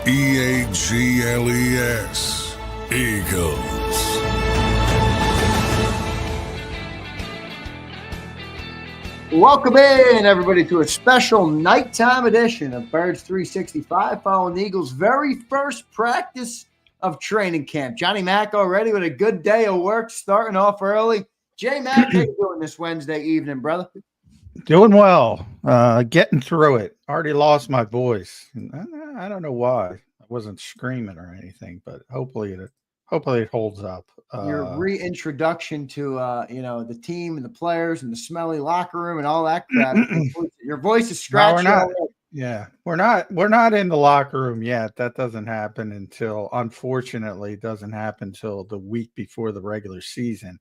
EAGLES, Eagles. Welcome in, everybody, to a special nighttime edition of Birds 365, following the Eagles' very first practice of training camp. Johnny Mack already with a good day of work, starting off early. Jay Mack, how you doing this Wednesday evening, brother? Doing well. Getting through it. Already lost my voice. I don't know why. I wasn't screaming or anything, but hopefully it holds up. Your reintroduction to the team and the players and the smelly locker room and all that crap. Your voice is scratchy. We're not in the locker room yet. That doesn't happen unfortunately, doesn't happen until the week before the regular season.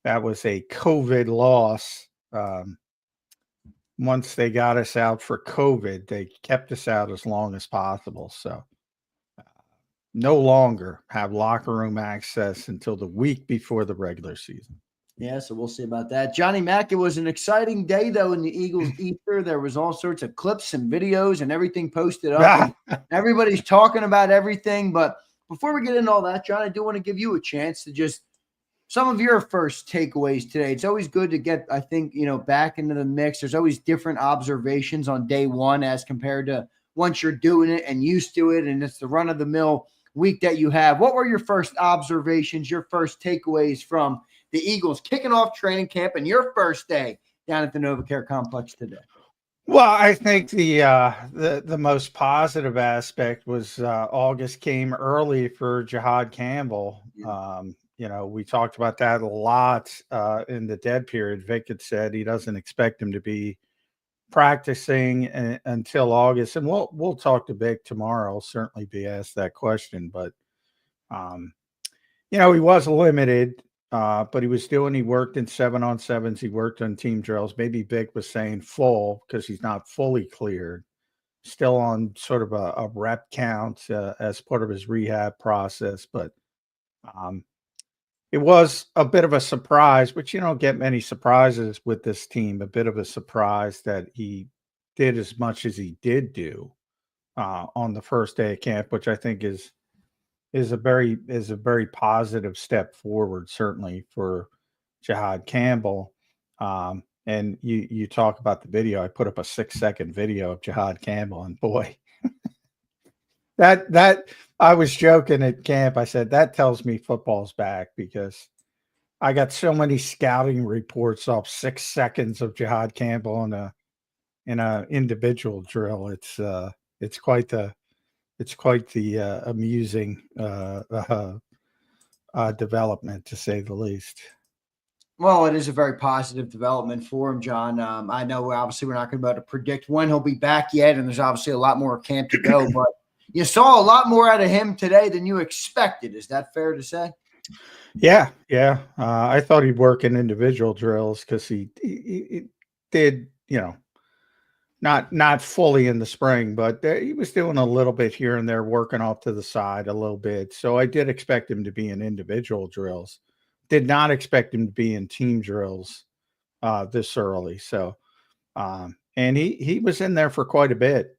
That was a COVID loss. Once they got us out for COVID, they kept us out as long as possible. So no longer have locker room access until the week before the regular season. Yeah, so we'll see about that. Johnny Mack, it was an exciting day, though, in the Eagles ether. There was all sorts of clips and videos and everything posted up. Everybody's talking about everything. But before we get into all that, John, I do want to give you a chance to just some of your first takeaways today. It's always good to get, I think, back into the mix. There's always different observations on day one as compared to once you're doing it and used to it, and it's the run-of-the-mill week that you have. What were your first observations, your first takeaways from the Eagles kicking off training camp and your first day down at the NovaCare Complex today? Well, I think the most positive aspect was August came early for JAKIB Campbell. Yeah. We talked about that a lot in the dead period. Vic had said he doesn't expect him to be practicing until August, and we'll talk to Vic tomorrow. I'll certainly be asked that question, but he was limited, but he worked in 7-on-7s. He worked on team drills. Maybe Vic was saying full because he's not fully cleared, still on sort of a rep count as part of his rehab process, but it was a bit of a surprise, but you don't get many surprises with this team. A bit of a surprise that he did as much as he did do on the first day of camp, which I think is a very positive step forward, certainly for JAKIB Campbell. And you talk about the video. I put up a 6-second video of JAKIB Campbell, and boy, that I was joking at camp. I said that tells me football's back, because I got so many scouting reports off 6 seconds of JAKIB Campbell in a individual drill. It's quite the amusing development, to say the least. Well, it is a very positive development for him, John. I know obviously we're not going to be able to predict when he'll be back yet, and there's obviously a lot more camp to go, but you saw a lot more out of him today than you expected. Is that fair to say? Yeah. I thought he'd work in individual drills because he did, not fully in the spring, but he was doing a little bit here and there, working off to the side a little bit. So I did expect him to be in individual drills. Did not expect him to be in team drills this early. So, and he was in there for quite a bit.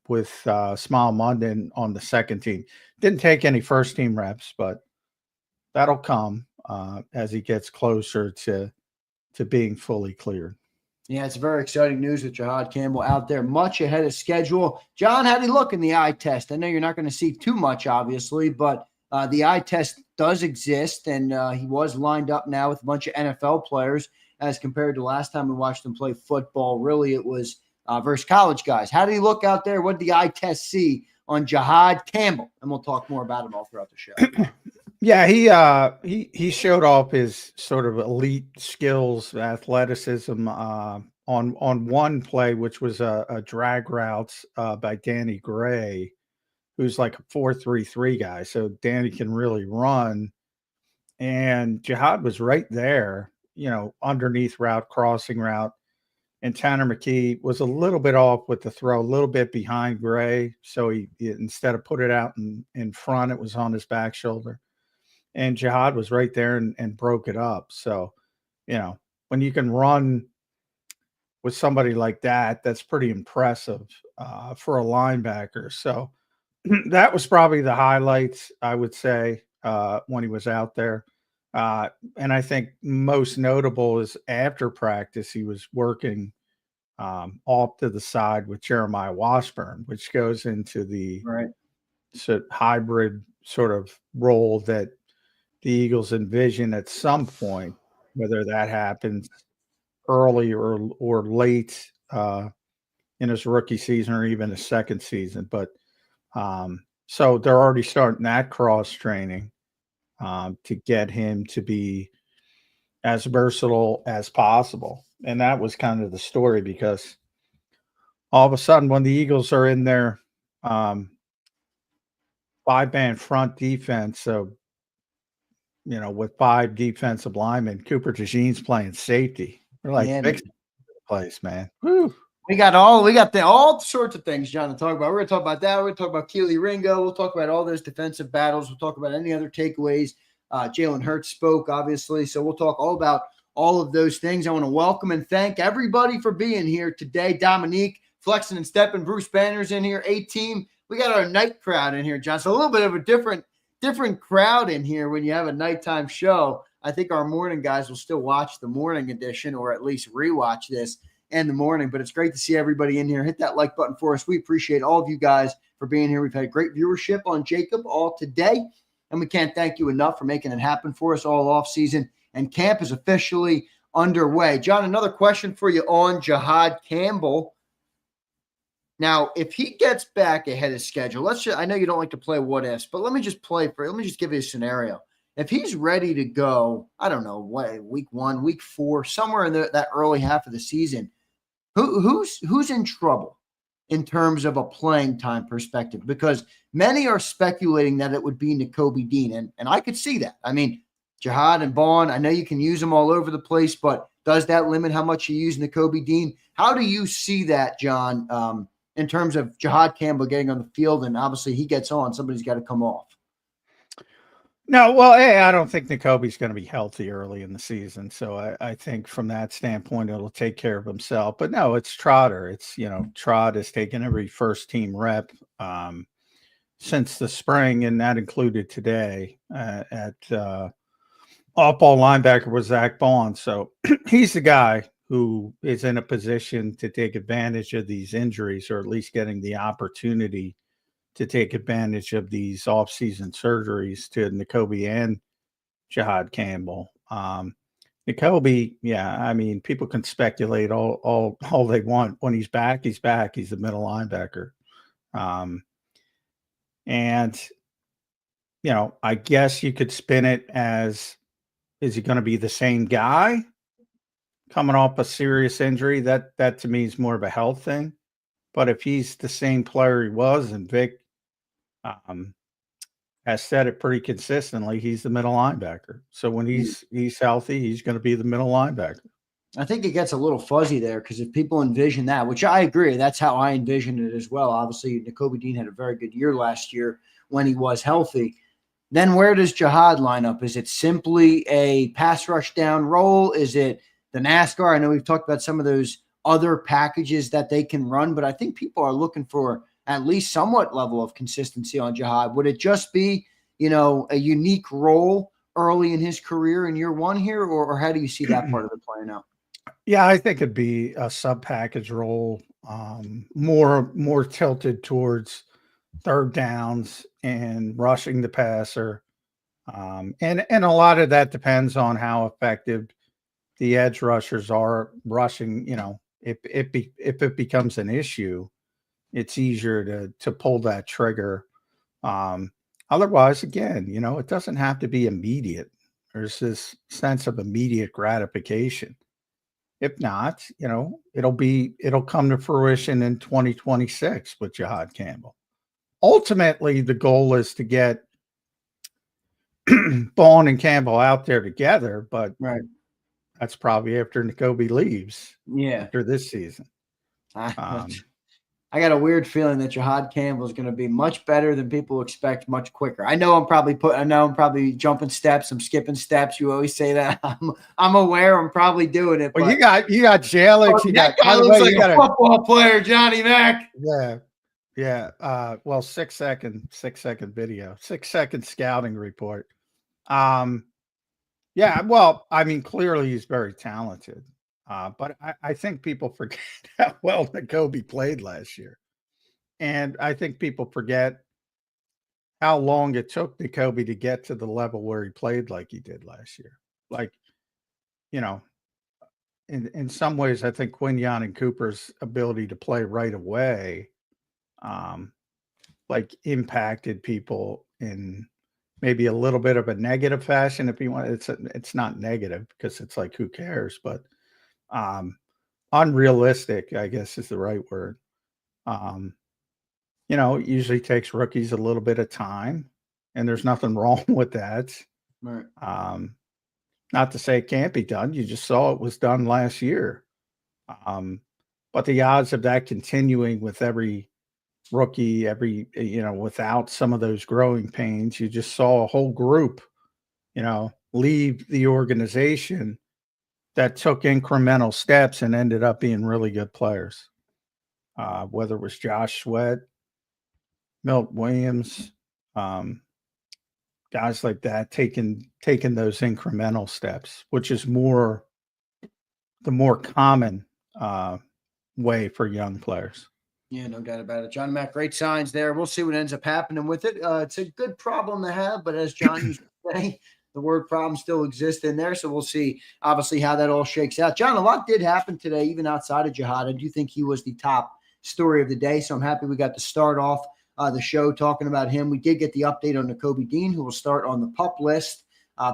With Smile Munden on the second team. Didn't take any first team reps, but that'll come as he gets closer to being fully cleared. Yeah, it's very exciting news with JAKIB Campbell out there much ahead of schedule. John, how did he look in the eye test? I know you're not going to see too much, obviously, but the eye test does exist, and he was lined up now with a bunch of NFL players as compared to last time we watched him play football. Really, it was versus college guys. How did he look out there? What did the eye test see on JAKIB Campbell? And we'll talk more about him all throughout the show. Yeah, he showed off his sort of elite skills, athleticism on one play, which was a drag route by Danny Gray, who's like a 4.33 guy. So Danny can really run. And JAKIB was right there, underneath route, crossing route. And Tanner McKee was a little bit off with the throw, a little bit behind Gray. So he instead of put it out in front, it was on his back shoulder. And JAKIB was right there and broke it up. So, when you can run with somebody like that, that's pretty impressive for a linebacker. So that was probably the highlights, I would say, when he was out there. And I think most notable is after practice, he was working off to the side with Jeremiah Washburn, which goes into the hybrid sort of role that the Eagles envision at some point, whether that happens early or late in his rookie season or even his second season. But so they're already starting that cross training to get him to be as versatile as possible. And that was kind of the story, because all of a sudden when the Eagles are in their 5-man front defense, so, with 5 defensive linemen, Cooper DeJean's playing safety. We're like, fixing the place, man. Woo. We got all sorts of things, John, to talk about. We're going to talk about that. We're going to talk about Keely Ringo. We'll talk about all those defensive battles. We'll talk about any other takeaways. Jalen Hurts spoke, obviously. So we'll talk all about all of those things. I want to welcome and thank everybody for being here today. Dominique, Flexing and Stepping, Bruce Banner's in here, A-Team. We got our night crowd in here, John. So a little bit of a different crowd in here when you have a nighttime show. I think our morning guys will still watch the morning edition, or at least rewatch this in the morning. But it's great to see everybody in here. Hit that like button for us. We appreciate all of you guys for being here. We've had great viewership on JAKIB all today, and we can't thank you enough for making it happen for us all off season. And camp is officially underway. John, another question for you on Jalyon Campbell. Now, if he gets back ahead of schedule, I know you don't like to play what ifs, but let me just give you a scenario. If he's ready to go, I don't know, week 1, week 4, somewhere in that early half of the season, who's in trouble in terms of a playing time perspective? Because many are speculating that it would be Nakobe Dean, and I could see that. I mean, Jihad and Vaughn, I know you can use them all over the place, but does that limit how much you use Nakobe Dean? How do you see that, John, in terms of Jalyon Campbell getting on the field? And obviously he gets on, somebody's got to come off. No, well, I don't think Nakobe's going to be healthy early in the season. So I think from that standpoint, it'll take care of himself. But no, it's Trotter. It's, Trot has taken every first team rep since the spring, and that included today at off-ball linebacker was Zach Vaughn. So he's the guy who is in a position to take advantage of these injuries, or at least getting the opportunity to take advantage of these offseason surgeries to Nakobe and Jalyon Campbell. Nakobe, I mean, people can speculate all they want. When he's back, he's back. He's the middle linebacker. And, I guess you could spin it as, is he going to be the same guy coming off a serious injury? That to me is more of a health thing. But if he's the same player he was, and Vic has said it pretty consistently, he's the middle linebacker. So when he's healthy, he's going to be the middle linebacker. I think it gets a little fuzzy there, because if people envision that, which I agree, that's how I envision it as well. Obviously, Nakobe Dean had a very good year last year when he was healthy. Then where does Jihad line up? Is it simply a pass rush down role? Is it the NASCAR? I know we've talked about some of those other packages that they can run, but I think people are looking for at least somewhat level of consistency on Jihad. Would it just be, a unique role early in his career in year 1 here, or how do you see that part of it playing out? Yeah, I think it'd be a sub-package role, more tilted towards third downs and rushing the passer. And a lot of that depends on how effective the edge rushers are rushing. If it becomes an issue, it's easier to pull that trigger. Otherwise, again, it doesn't have to be immediate. There's this sense of immediate gratification. If not, it'll come to fruition in 2026 with Jalyon Campbell. Ultimately, the goal is to get Vaughn and Campbell out there together, but that's probably after Nakobe leaves. Yeah, after this season. I got a weird feeling that Jalyon Campbell is going to be much better than people expect, much quicker. I know I'm probably jumping steps. I'm skipping steps. You always say that. I'm aware. I'm probably doing it. Well, you got Jalen. That guy looks like a football player, Johnny Mac. Yeah. Yeah. Well, 6-second video, 6-second scouting report. Yeah. Well, I mean, clearly he's very talented. But I think people forget how well Jakobi played last year. And I think people forget how long it took Jakobi to get to the level where he played like he did last year. Like, you know, in some ways, I think Quinyon and Cooper's ability to play right away, like impacted people in maybe a little bit of a negative fashion. If you want, it's not negative because it's like, who cares? But unrealistic, I guess is the right word. It usually takes rookies a little bit of time, and there's nothing wrong with that. Right. Not to say it can't be done. You just saw it was done last year. But the odds of that continuing with every rookie, without some of those growing pains, you just saw a whole group, leave the organization that took incremental steps and ended up being really good players. Whether it was Josh Sweat, Milt Williams, guys like that taking those incremental steps, which is the more common way for young players. Yeah, no doubt about it. John Mack, great signs there. We'll see what ends up happening with it. It's a good problem to have, but as John used to say, the word problem still exists in there. So we'll see, obviously, how that all shakes out. John, a lot did happen today, even outside of Jihad. I do think he was the top story of the day. So I'm happy we got to start off the show talking about him. We did get the update on Nakobe Dean, who will start on the PUP list.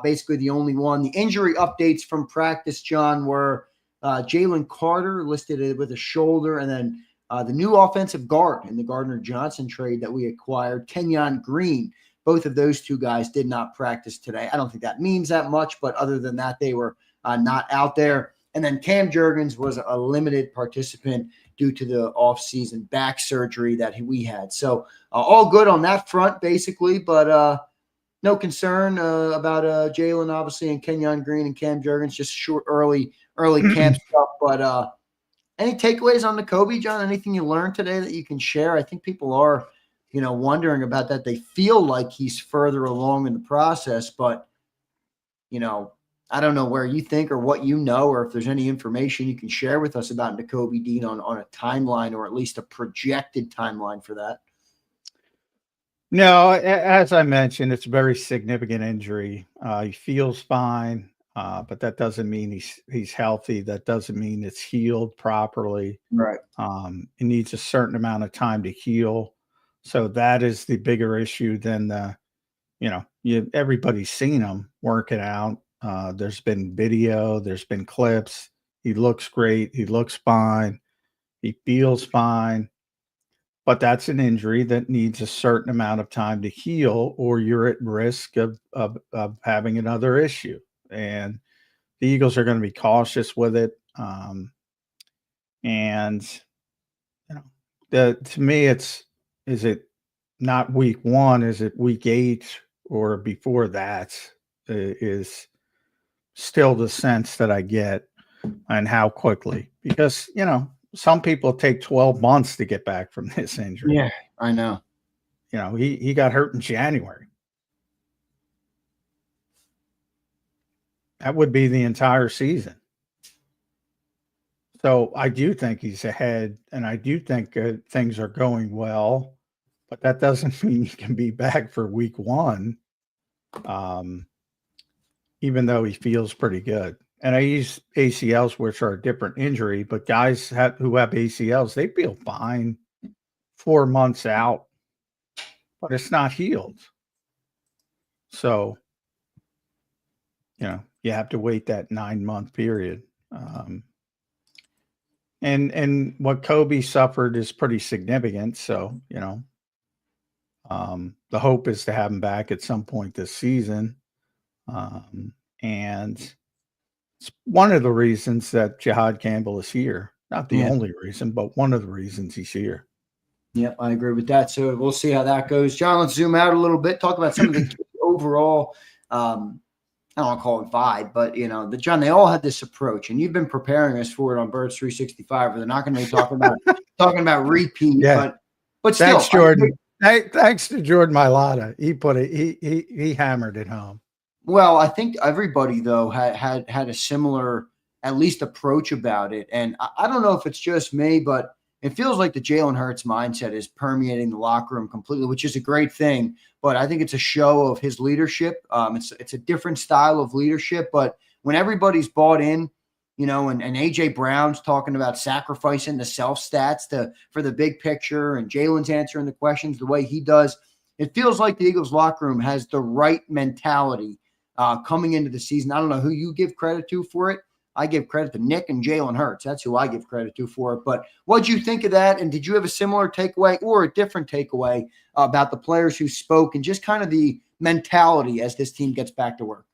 Basically the only one. The injury updates from practice, John, were Jalen Carter listed with a shoulder, and then the new offensive guard in the Gardner-Johnson trade that we acquired, Kenyon Green. Both of those two guys did not practice today. I don't think that means that much, but other than that, they were not out there. And then Cam Jurgens was a limited participant due to the off-season back surgery that we had. So all good on that front, basically, but no concern about Jalen, obviously, and Kenyon Green and Cam Jurgens, just short, early camp stuff. But any takeaways on Nakobe, John? Anything you learned today that you can share? I think people are, wondering about that. They feel like he's further along in the process, but, I don't know where you think or what you know, or if there's any information you can share with us about Nakobe Dean on a timeline, or at least a projected timeline for that. No, as I mentioned, it's a very significant injury. He feels fine, but that doesn't mean he's healthy. That doesn't mean it's healed properly. Right. It needs a certain amount of time to heal. So that is the bigger issue than everybody's seen him working out. There's been video, there's been clips. He looks great. He looks fine. He feels fine. But that's an injury that needs a certain amount of time to heal, or you're at risk of having another issue. And the Eagles are going to be cautious with it. To me, is it not week 1? Is it week 8 or before that? Is still the sense that I get, and how quickly, because some people take 12 months to get back from this injury. Yeah, I know. He got hurt in January. That would be the entire season. So I do think he's ahead, and I do think things are going well, but that doesn't mean he can be back for week 1. Even though he feels pretty good. And I use ACLs, which are a different injury, but guys who have ACLs, they feel fine 4 months out, but it's not healed. So, you have to wait that 9-month period. And what Kobe suffered is pretty significant. So, the hope is to have him back at some point this season. And it's one of the reasons that Jalyon Campbell is here. Not the only reason, but one of the reasons he's here. Yep, I agree with that. So we'll see how that goes. John, let's zoom out a little bit, talk about some of the overall, I don't want to call it vibe, but, John, they all had this approach, and you've been preparing us for it on Birds 365, where they're not going to be talking about repeat, but But still, thanks, Jordan. Hey, thanks to Jordan Mailata. He hammered it home. Well, I think everybody though had a similar at least approach about it, and I don't know if it's just me, but it feels like the Jalen Hurts mindset is permeating the locker room completely, which is a great thing. But I think it's a show of his leadership. It's a different style of leadership, but when everybody's bought in, you know, and AJ Brown's talking about sacrificing the self stats for the big picture, and Jalen's answering the questions the way he does, it feels like the Eagles locker room has the right mentality coming into the season. I don't know who you give credit to for it. I give credit to Nick and Jalen Hurts. That's who I give credit to for it. But what did you think of that? And did you have a similar takeaway or a different takeaway about the players who spoke and just kind of the mentality as this team gets back to work?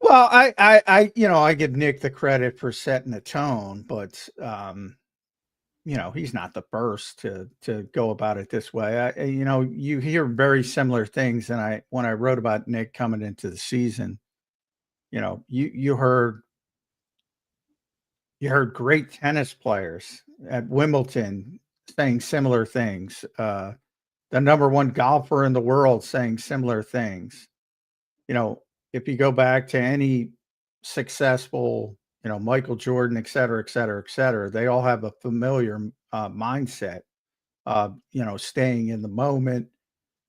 Well, I give Nick the credit for setting the tone, but he's not the first to go about it this way. You hear very similar things, and when I wrote about Nick coming into the season, you heard great tennis players at Wimbledon saying similar things. The number one golfer in the world saying similar things. If you go back to any successful, Michael Jordan, et cetera, they all have a familiar mindset of, staying in the moment,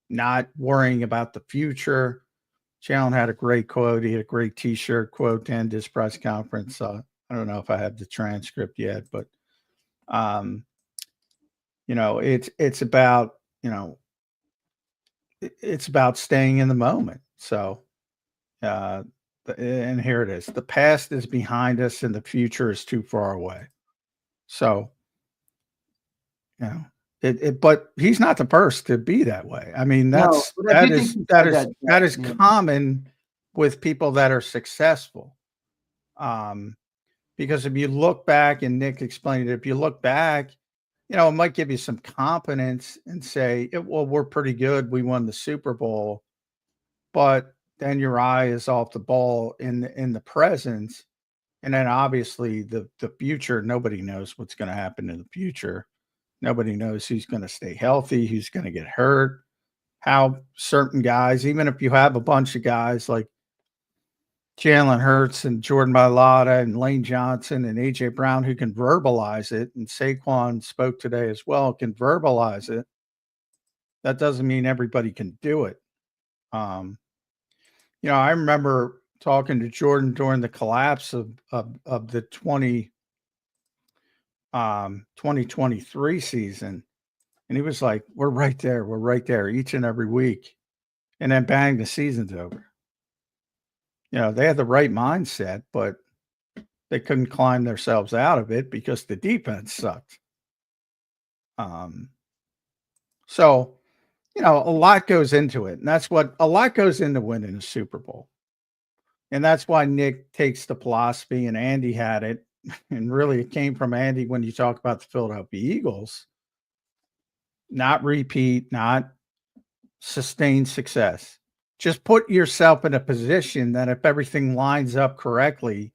not worrying about the future. Jalen had a great quote. He had a great T-shirt quote to end his press conference. I don't know if I have the transcript yet, but, it's about, it's about staying in the moment. So, and here it is. The past is behind us and the future is too far away. So, but he's not the first to be that way. I mean, that is common with people that are successful. Because if you look back, and Nick explained it, if you look back, it might give you some confidence and say, well, we're pretty good. We won the Super Bowl, but then your eye is off the ball in the present. And then obviously the future, nobody knows what's going to happen in the future. Nobody knows who's going to stay healthy, who's going to get hurt, how certain guys, even if you have a bunch of guys like Jalen Hurts and Jordan Mailata and Lane Johnson and AJ Brown who can verbalize it, and Saquon spoke today as well, can verbalize it. That doesn't mean everybody can do it. I remember talking to Jordan during the collapse of the 2023 season. And he was like, we're right there each and every week. And then bang, the season's over. They had the right mindset, but they couldn't climb themselves out of it because the defense sucked. So, a lot goes into it. And a lot goes into winning a Super Bowl. And that's why Nick takes the philosophy, and Andy had it. And really it came from Andy when you talk about the Philadelphia Eagles. Not repeat, not sustain success. Just put yourself in a position that if everything lines up correctly,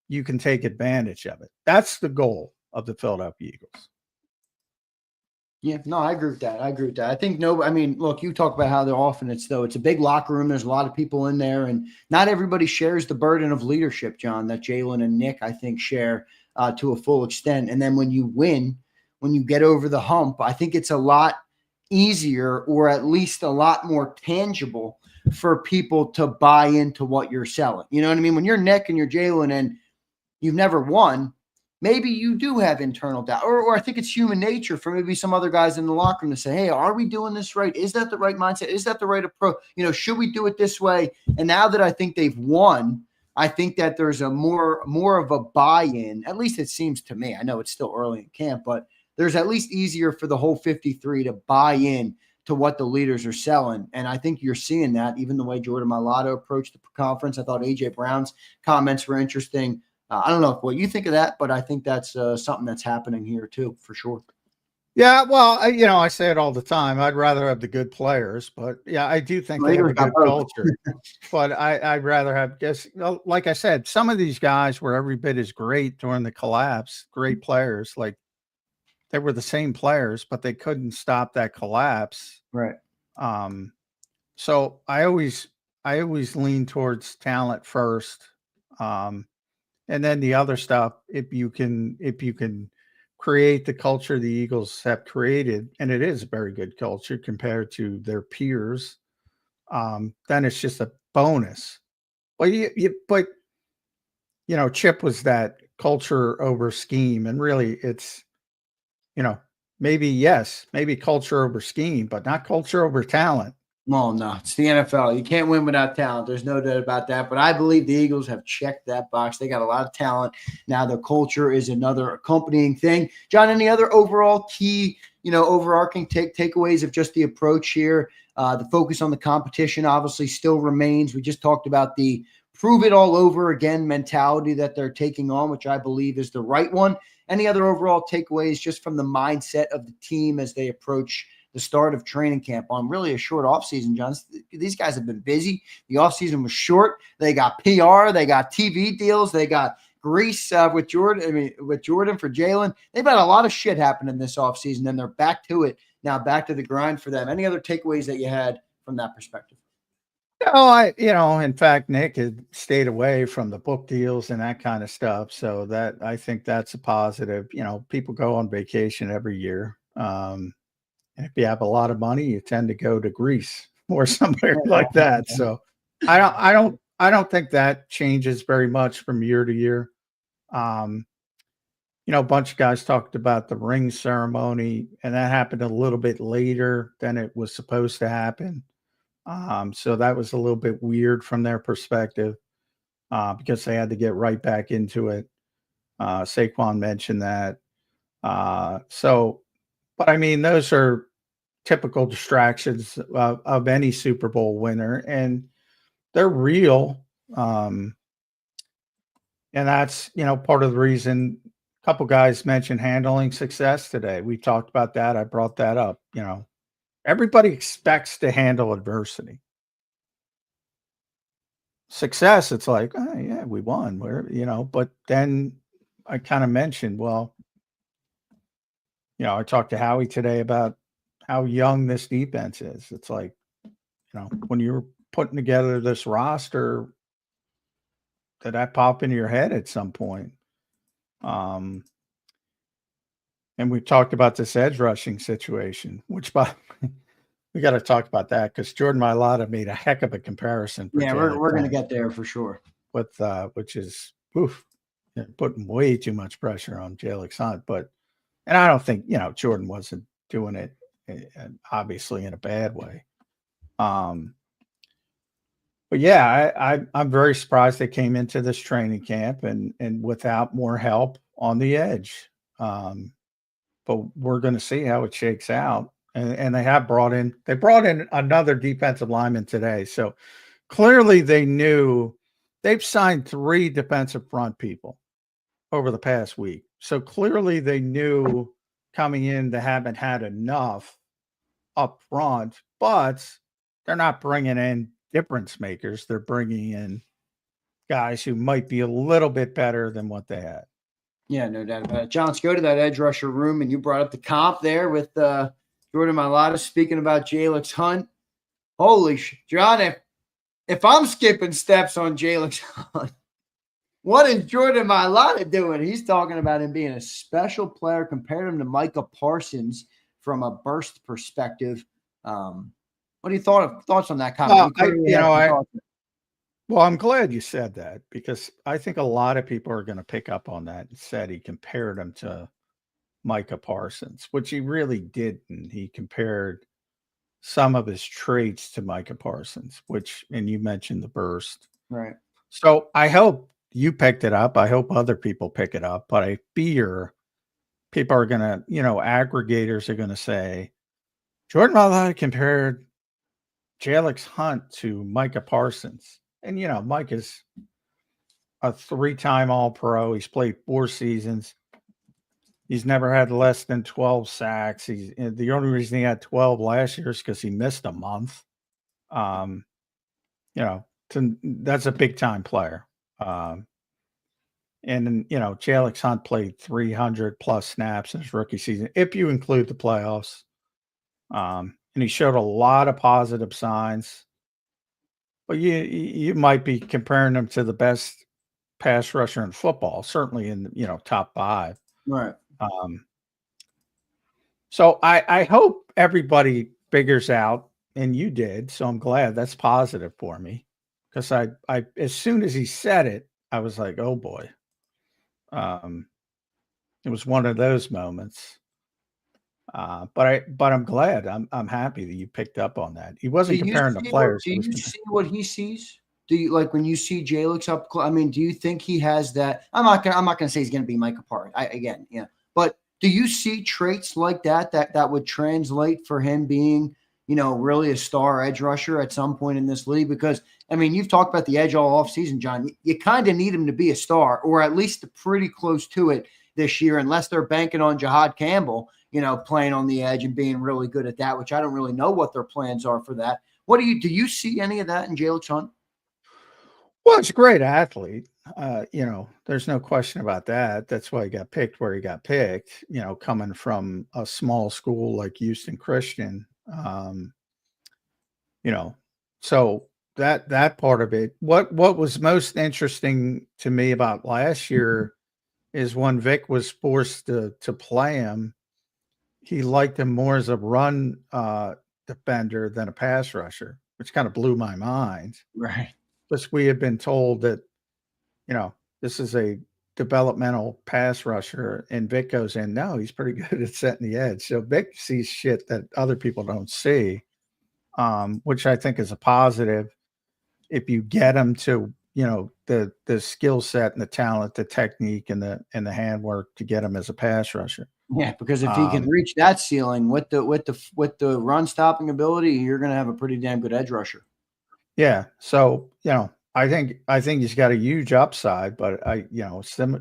you can take advantage of it. That's the goal of the Philadelphia Eagles. Yeah, no, I agree with that. I think look, you talk about how often it's a big locker room. There's a lot of people in there, and not everybody shares the burden of leadership, John, that Jalen and Nick, I think, share to a full extent. And then when you win, when you get over the hump, I think it's a lot easier, or at least a lot more tangible for people to buy into what you're selling. You know what I mean? When you're Nick and you're Jalen and you've never won, maybe you do have internal doubt, or I think it's human nature for maybe some other guys in the locker room to say, hey, are we doing this right? Is that the right mindset? Is that the right approach? Should we do it this way? And now that I think they've won, I think that there's a more of a buy-in, at least it seems to me. I know it's still early in camp, but there's at least easier for the whole 53 to buy in to what the leaders are selling. And I think you're seeing that even the way Jordan Mailata approached the conference. I thought AJ Brown's comments were interesting. I don't know what you think of that, but I think that's something that's happening here too, for sure. Yeah, well, I say it all the time. I'd rather have the good players, but yeah, I do think they have a good culture. But I'd rather have, like I said, some of these guys were every bit as great during the collapse, great players like they were the same players, but they couldn't stop that collapse. Right. So I always lean towards talent first. And then the other stuff, if you can create the culture the Eagles have created, and it is a very good culture compared to their peers, then it's just a bonus. Well, but Chip was that culture over scheme, and really, it's maybe culture over scheme, but not culture over talent. Well, no, it's the NFL. You can't win without talent. There's no doubt about that. But I believe the Eagles have checked that box. They got a lot of talent. Now the culture is another accompanying thing. John, any other overall key, overarching takeaways of just the approach here? The focus on the competition obviously still remains. We just talked about the prove it all over again mentality that they're taking on, which I believe is the right one. Any other overall takeaways just from the mindset of the team as they approach the start of training camp on really a short offseason, John? These guys have been busy. The offseason was short. They got PR. They got TV deals. They got Greece with Jordan for Jalen. They've had a lot of shit happen in this offseason, and they're back to it now, back to the grind for them. Any other takeaways that you had from that perspective? No, in fact, Nick had stayed away from the book deals and that kind of stuff. So that, I think that's a positive. People go on vacation every year. And if you have a lot of money, you tend to go to Greece or somewhere like that. So I don't think that changes very much from year to year. A bunch of guys talked about the ring ceremony, and that happened a little bit later than it was supposed to happen. So that was a little bit weird from their perspective, because they had to get right back into it. Saquon mentioned that. But I mean, those are typical distractions of any Super Bowl winner, and they're real. And that's, part of the reason a couple guys mentioned handling success today. We talked about that. I brought that up. Everybody expects to handle adversity. Success, it's like, oh, yeah, we won. But then I kind of mentioned, well, I talked to Howie today about how young this defense is. It's like, when you're putting together this roster, did that pop into your head at some point? And we talked about this edge rushing situation, which we got to talk about that because Jordan Mailata made a heck of a comparison. Yeah, we're going to get there for sure. With which is putting way too much pressure on Jalyon Campbell. And I don't think Jordan wasn't doing it obviously in a bad way. But yeah, I'm very surprised they came into this training camp and without more help on the edge. But we're going to see how it shakes out. And they brought in another defensive lineman today. So clearly they knew they've signed 3 defensive front people over the past week. So clearly they knew coming in they haven't had enough up front, but they're not bringing in difference makers. They're bringing in guys who might be a little bit better than what they had. Yeah, no doubt about it. John, let's go to that edge rusher room, and you brought up the comp there with Jordan Mailata speaking about Jalyn Hunt. Holy shit, John, if I'm skipping steps on Jalyn Hunt, what is Jordan Mailata doing? He's talking about him being a special player, compared him to Micah Parsons from a burst perspective. What do you thoughts on that comment? Well, I'm glad you said that because I think a lot of people are going to pick up on that and said he compared him to Micah Parsons, which he really didn't. He compared some of his traits to Micah Parsons, and you mentioned the burst. Right. So I hope you picked it up. I hope other people pick it up, but I fear people are going to, aggregators are going to say, Jordan Mailata compared Jalyn Hunt to Micah Parsons. And, Mike is a 3-time All-Pro. He's played 4 seasons. He's never had less than 12 sacks. The only reason he had 12 last year is because he missed a month. That's a big-time player. And then, Jalix Hunt played 300 plus snaps in his rookie season, if you include the playoffs. And he showed a lot of positive signs. But you might be comparing him to the best pass rusher in football, certainly in top 5. Right. So I hope everybody figures out, and you did. So I'm glad. That's positive for me, because I as soon as he said it, I was like, oh boy. It was one of those moments. But I'm glad. I'm happy that you picked up on that. He wasn't comparing the players. Do you see what he sees? Do you, like, when you see Jalix up? I mean, do you think he has that? I'm not gonna say he's gonna be Micah Park. But do you see traits like that would translate for him being, really a star edge rusher at some point in this league? Because I mean, you've talked about the edge all offseason, John. You kind of need him to be a star, or at least pretty close to it this year, unless they're banking on JAKIB Campbell, playing on the edge and being really good at that, which I don't really know what their plans are for that. Do you see any of that in Jalix Hunt? Well, it's a great athlete. There's no question about that. That's why he got picked where he got picked, coming from a small school like Houston Christian. So that part of it. What was most interesting to me about last year is when Vic was forced to play him, he liked him more as a run defender than a pass rusher, which kind of blew my mind. Right. Because we had been told that, this is a developmental pass rusher, and Vic goes in, no, he's pretty good at setting the edge. So Vic sees shit that other people don't see, which I think is a positive. If you get him to, the skill set and the talent, the technique and the handwork to get him as a pass rusher. Yeah, because if he can reach that ceiling with the run stopping ability, you're going to have a pretty damn good edge rusher. Yeah. So, I think he's got a huge upside, but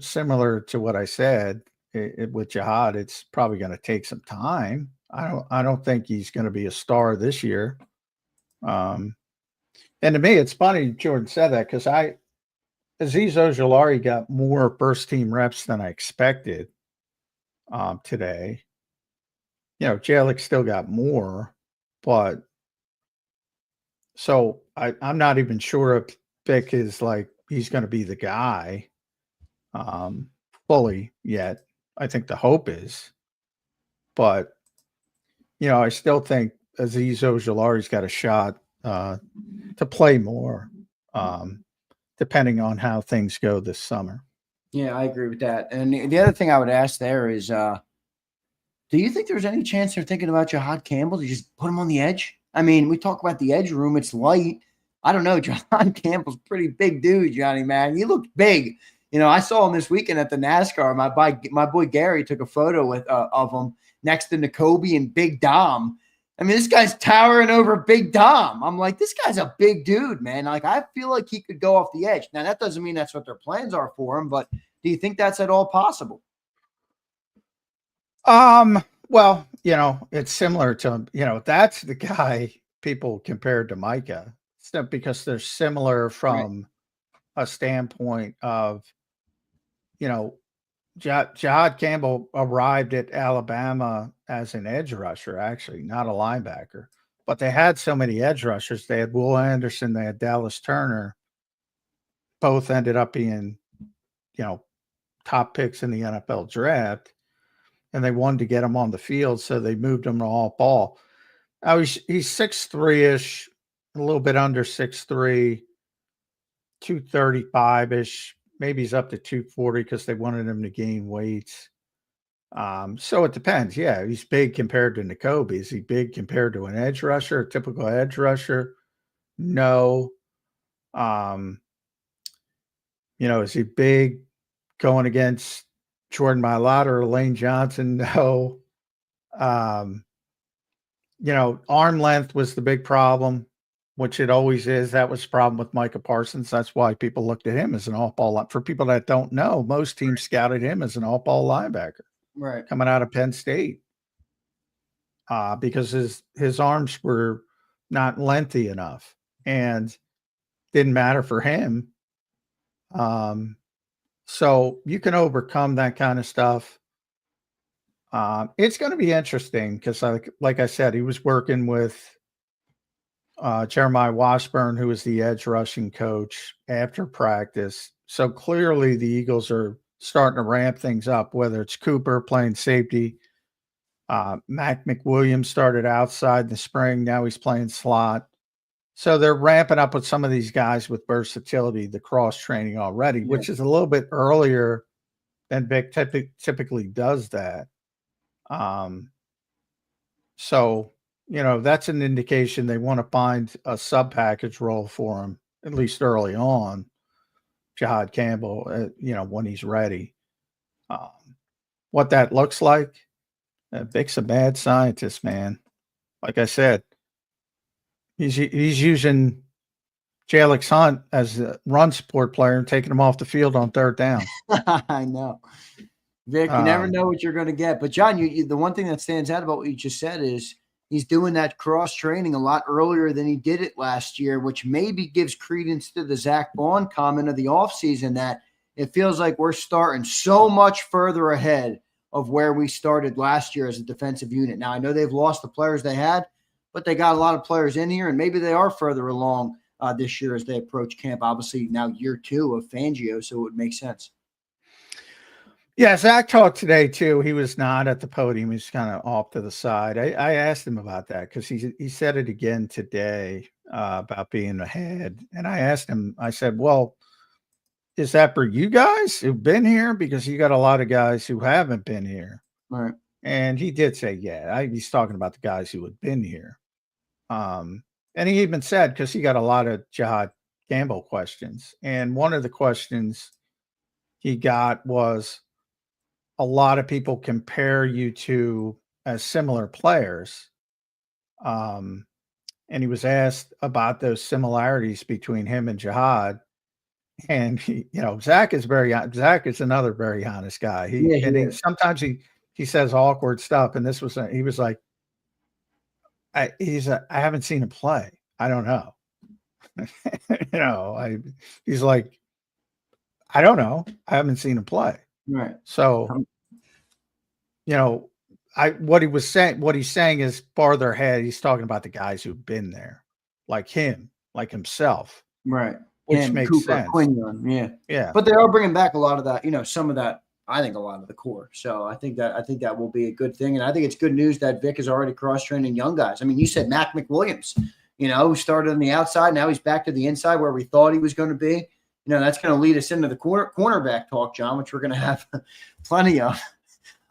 similar to what I said with JAKIB, it's probably going to take some time. I don't think he's going to be a star this year. And to me, it's funny Jordan said that, because Azeez Ojulari got more first team reps than I expected today. Jalix still got more, but so I'm not even sure if Vic is like he's going to be the guy fully yet. I think the hope is, but I still think Azeez Ojulari's got a shot to play more, depending on how things go this summer. Yeah, I agree with that. And the other thing I would ask there is, do you think there's any chance they're thinking about JAKIB Campbell to just put him on the edge? I mean, we talk about the edge room. It's light. I don't know. JAKIB Campbell's a pretty big dude, Johnny, man. He looked big. I saw him this weekend at the NASCAR. My boy Gary took a photo of him next to Nakobe and Big Dom. I mean, this guy's towering over Big Dom. I'm like, this guy's a big dude, man. Like, I feel like he could go off the edge. Now, that doesn't mean that's what their plans are for him, but do you think that's at all possible? Well, it's similar to, that's the guy people compared to Micah. It's not because they're similar from a standpoint of, JAKIB Campbell arrived at Alabama as an edge rusher, actually, not a linebacker. But they had so many edge rushers. They had Will Anderson, they had Dallas Turner. Both ended up being, top picks in the NFL draft. And they wanted to get him on the field, so they moved him to all ball. He's 6'3-ish, a little bit under 6'3", 235-ish. Maybe he's up to 240 because they wanted him to gain weight. So it depends. Yeah, he's big compared to Nakobe. Is he big compared to an edge rusher, a typical edge rusher? No. Is he big going against Jordan Mailata or Lane Johnson? No. Arm length was the big problem, which it always is. That was the problem with Micah Parsons. That's why people looked at him as an off-ball. For people that don't know, most teams scouted him as an off-ball linebacker, right, coming out of Penn State, because his arms were not lengthy enough, and didn't matter for him. So you can overcome that kind of stuff. It's going to be interesting because, like I said, he was working with Jeremiah Washburn, who was the edge rushing coach after practice. So clearly the Eagles are starting to ramp things up, whether it's Cooper playing safety. Mac McWilliams started outside in the spring. Now he's playing slot. So they're ramping up with some of these guys with versatility, the cross training already, which is a little bit earlier than Vic typically does that. So, that's an indication they want to find a sub package role for him, at least early on. Jalyon Campbell, when he's ready. What that looks like, Vic's a mad scientist, man. Like I said, he's using Jalix Hunt as a run support player and taking him off the field on third down. I know. Vic, you never know what you're going to get. But, John, the one thing that stands out about what you just said is he's doing that cross-training a lot earlier than he did it last year, which maybe gives credence to the Zach Bond comment of the offseason that it feels like we're starting so much further ahead of where we started last year as a defensive unit. Now, I know they've lost the players they had, but they got a lot of players in here, and maybe they are further along this year as they approach camp. Obviously, now year 2 of Fangio, so it would make sense. Yeah, Zach talked today too. He was not at the podium. He's kind of off to the side. I asked him about that because he said it again today about being ahead. And I asked him, I said, well, is that for you guys who've been here? Because you got a lot of guys who haven't been here. Right. And he did say, yeah, he's talking about the guys who had been here. And he even said, because he got a lot of Jalyon Campbell questions. And one of the questions he got was, a lot of people compare you two as similar players. And he was asked about those similarities between him and Jihad. And Zach is another very honest guy. Sometimes he says awkward stuff. And he was like, I haven't seen him play. I don't know. He's like, I don't know. I haven't seen him play. Right. So, what he's saying is farther ahead. He's talking about the guys who've been there, like him, like himself. Right. Which makes Cooper, sense. Quinion, yeah. Yeah. But they are bringing back a lot of that, some of that, I think a lot of the core. So I think that will be a good thing. And I think it's good news that Vic is already cross-training young guys. I mean, you said Mac McWilliams, who started on the outside. Now he's back to the inside where we thought he was going to be. That's going to lead us into the cornerback talk, John, which we're going to have plenty of.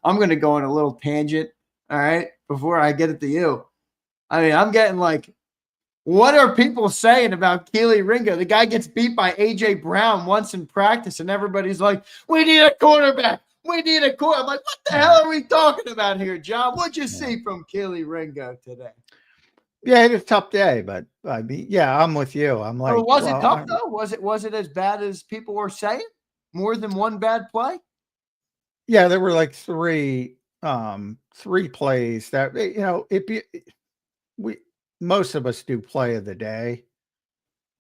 I'm going to go on a little tangent, all right, before I get it to you. I mean, I'm getting like, what are people saying about Keely Ringo? The guy gets beat by A.J. Brown once in practice, and everybody's like, we need a cornerback. We need a corner. I'm like, what the hell are we talking about here, John? What'd you see from Keely Ringo today? Yeah, it was a tough day, but I mean, yeah, I'm with you. I'm like, was it tough though? Was it as bad as people were saying? More than one bad play? Yeah, there were like three plays that most of us do play of the day,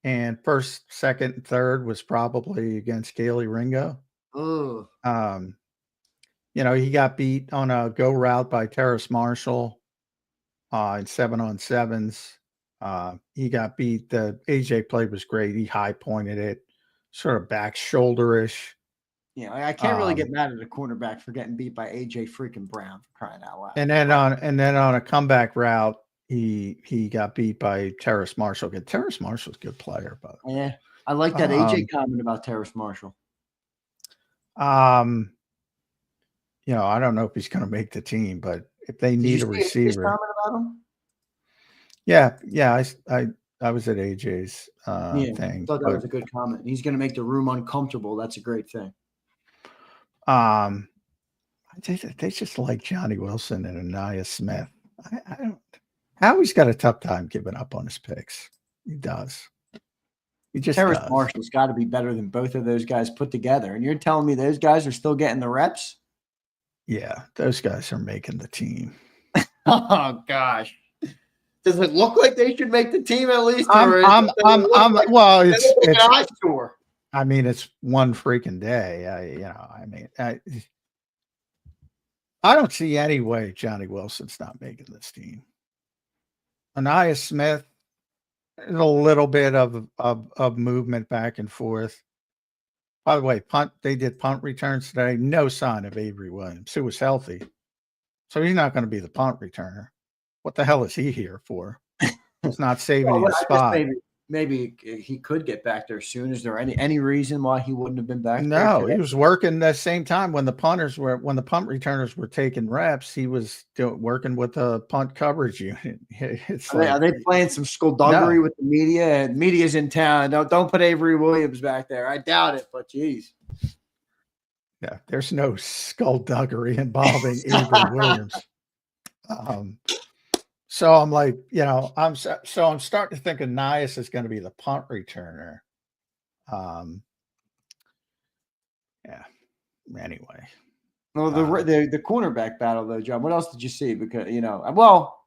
and first, second, and third was probably against Keely Ringo. Oh, he got beat on a go route by Terrace Marshall. In 7-on-7s. He got beat. The AJ play was great. He high pointed it, sort of back shoulder-ish. Yeah, I can't really get mad at a cornerback for getting beat by AJ freaking Brown, for crying out loud. And then on a comeback route, he got beat by Terrace Marshall. Terrace Marshall's a good player, but yeah, I like that AJ comment about Terrace Marshall. I don't know if he's going to make the team, but if they need a receiver. Comment about him? Yeah. I was at AJ's thing. I thought that was a good comment. He's going to make the room uncomfortable. That's a great thing. They just like Johnny Wilson and Anaya Smith. I don't. Howie's got a tough time giving up on his picks. He does. He just Terrace does. Marshall's got to be better than both of those guys put together. And you're telling me those guys are still getting the reps? Yeah, those guys are making the team. Oh gosh. Does it look like they should make the team at least? Well, I mean, it's one freaking day. I don't see any way Johnny Wilson's not making this team. Anaya Smith, a little bit of movement back and forth. By the way, they did punt returns today. No sign of Avery Williams, who was healthy. So he's not going to be the punt returner. What the hell is he here for? He's not saving his spot. Maybe he could get back there soon. Is there any reason why he wouldn't have been back there? No, he was working the same time when the punt returners were taking reps. He was working with the punt coverage unit. Are they playing some skullduggery with the media? And media's in town. Don't put Avery Williams back there. I doubt it, but geez. Yeah, there's no skullduggery involving Avery Williams. So I'm like, I'm starting to think Anias is going to be the punt returner. Yeah. Anyway. Well, the cornerback battle though, John. What else did you see? Because well,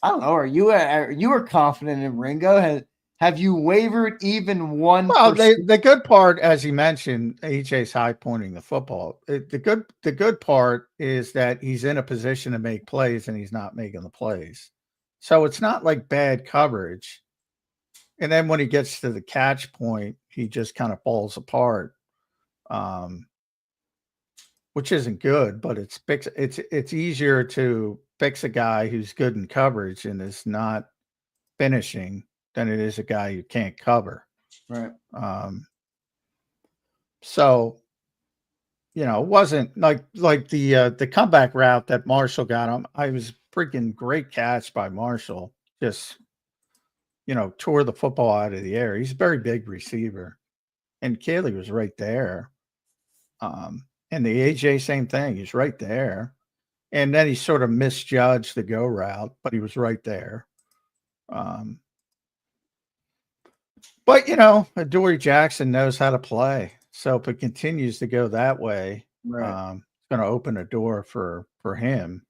I don't know. Are you were confident in Ringo? Have you wavered even 1%? Well, the good part, as you mentioned, AJ's high pointing the football. The good part is that he's in a position to make plays and he's not making the plays. So it's not like bad coverage. And then when he gets to the catch point, he just kind of falls apart, which isn't good. But it's easier to fix a guy who's good in coverage and is not finishing than it is a guy who can't cover. Right. So, it wasn't like the comeback route that Marshall got him. I was freaking great catch by Marshall. Just, tore the football out of the air. He's a very big receiver. And Cayley was right there. And the AJ, same thing. He's right there. And then he sort of misjudged the go route, but he was right there. But, Adoree Jackson knows how to play. So if it continues to go that way, right. it's going to open a door for him.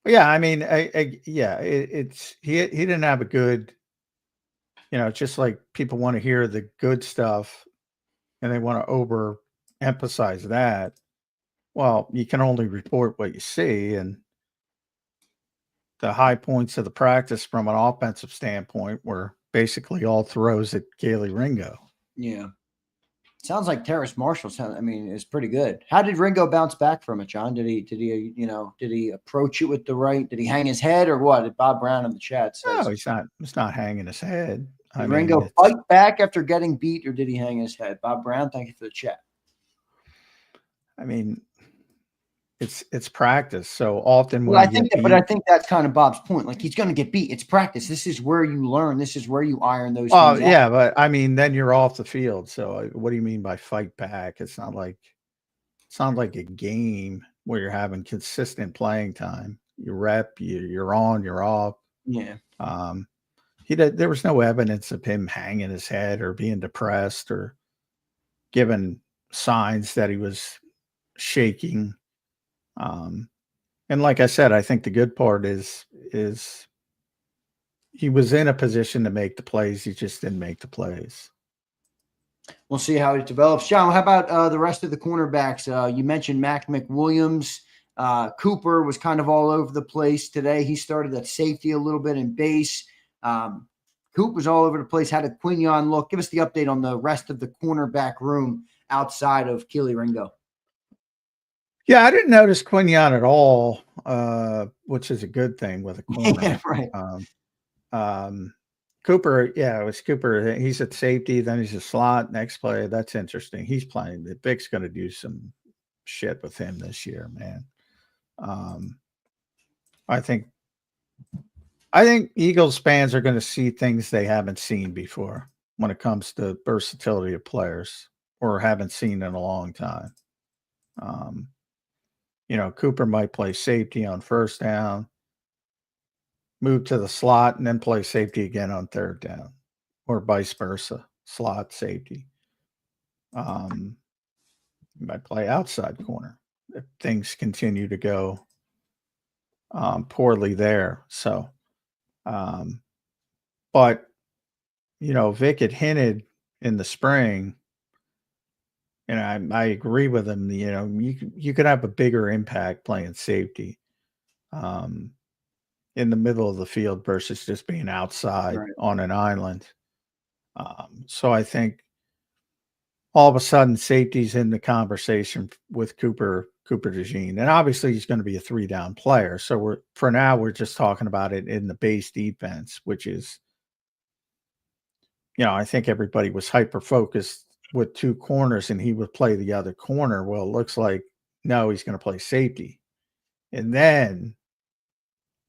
Yeah, I mean, it's he didn't have a good, just like people want to hear the good stuff and they want to overemphasize that. Well, you can only report what you see, and the high points of the practice from an offensive standpoint were basically all throws at Cayley Ringo. Yeah. Sounds like Terrace Marshall is pretty good. How did Ringo bounce back from it, John? Did he approach it with the right? Did he hang his head or what? Did Bob Brown in the chat says? No, he's not hanging his head. Did Ringo fight back after getting beat, or did he hang his head? Bob Brown, thank you for the chat. I mean, it's practice. So often when I think that's kind of Bob's point. Like, he's going to get beat. It's practice. This is where you learn. This is where you iron those things out. Yeah, but I mean, then you're off the field. So what do you mean by fight back? It's not like a game where you're having consistent playing time. You rep, you're on, you're off. Yeah. There was no evidence of him hanging his head or being depressed or giving signs that he was shaking. And like I said, I think the good part is he was in a position to make the plays. He just didn't make the plays. We'll see how it develops. John, how about the rest of the cornerbacks? You mentioned McWilliams. Cooper was kind of all over the place today. He started at safety a little bit in base. Coop was all over the place. How did Quinion look? Give us the update on the rest of the cornerback room outside of Cayley Ringo. Yeah, I didn't notice Quinion at all, which is a good thing with a corner. Yeah, right. Cooper, it was Cooper. He's at safety, then he's a slot. Next play, that's interesting. He's playing. The Vic's going to do some shit with him this year, man. I think Eagles fans are going to see things they haven't seen before when it comes to versatility of players, or haven't seen in a long time. Cooper might play safety on first down, move to the slot, and then play safety again on third down, or vice versa, slot safety. He might play outside corner if things continue to go poorly there. So, but Vic had hinted in the spring, and I agree with him. You could have a bigger impact playing safety, in the middle of the field versus just being outside on an island. So I think all of a sudden safety's in the conversation with Cooper DeJean. And obviously he's going to be a 3-down player. So for now, we're just talking about it in the base defense, which is, I think everybody was hyper-focused with 2 corners and he would play the other corner. Well, it looks like, no, he's going to play safety. And then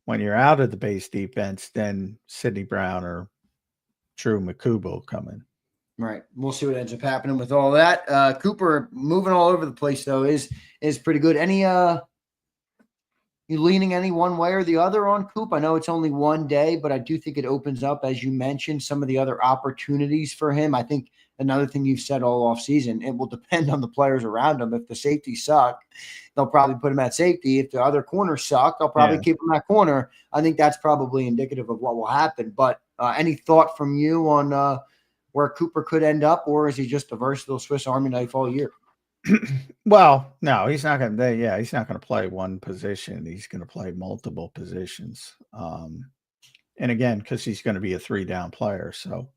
when you're out of the base defense, then Sidney Brown or Drew McCuba will come in. Right. We'll see what ends up happening with all that. Cooper moving all over the place though is pretty good. Any you leaning any one way or the other on Coop? I know it's only one day, but I do think it opens up, as you mentioned, some of the other opportunities for him. I think another thing you've said all off season, it will depend on the players around him. If the safeties suck, they'll probably put him at safety. If the other corners suck, they'll probably keep him at corner. I think that's probably indicative of what will happen. But any thought from you on where Cooper could end up, or is he just a versatile Swiss Army knife all year? Well, no, he's not going to. He's not going to play one position. He's going to play multiple positions. And again, because he's going to be a 3-down player, so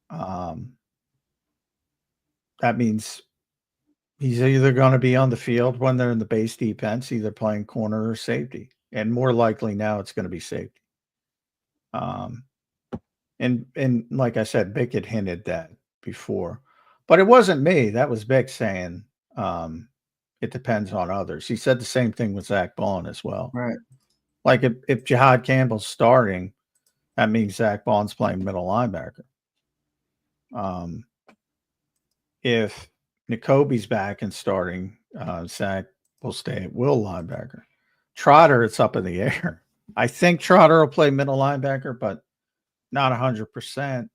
that means he's either going to be on the field when they're in the base defense, either playing corner or safety, and more likely now it's going to be safety. And like I said, Vic had hinted that before, but it wasn't me. That was Vic saying it depends on others. He said the same thing with Zach Bond as well. Right. Like if Jihad Campbell's starting, that means Zach Bond's playing middle linebacker. If N'Kobe's back and starting, Zach will stay at will linebacker. Trotter, it's up in the air. I think Trotter will play middle linebacker, but not 100%.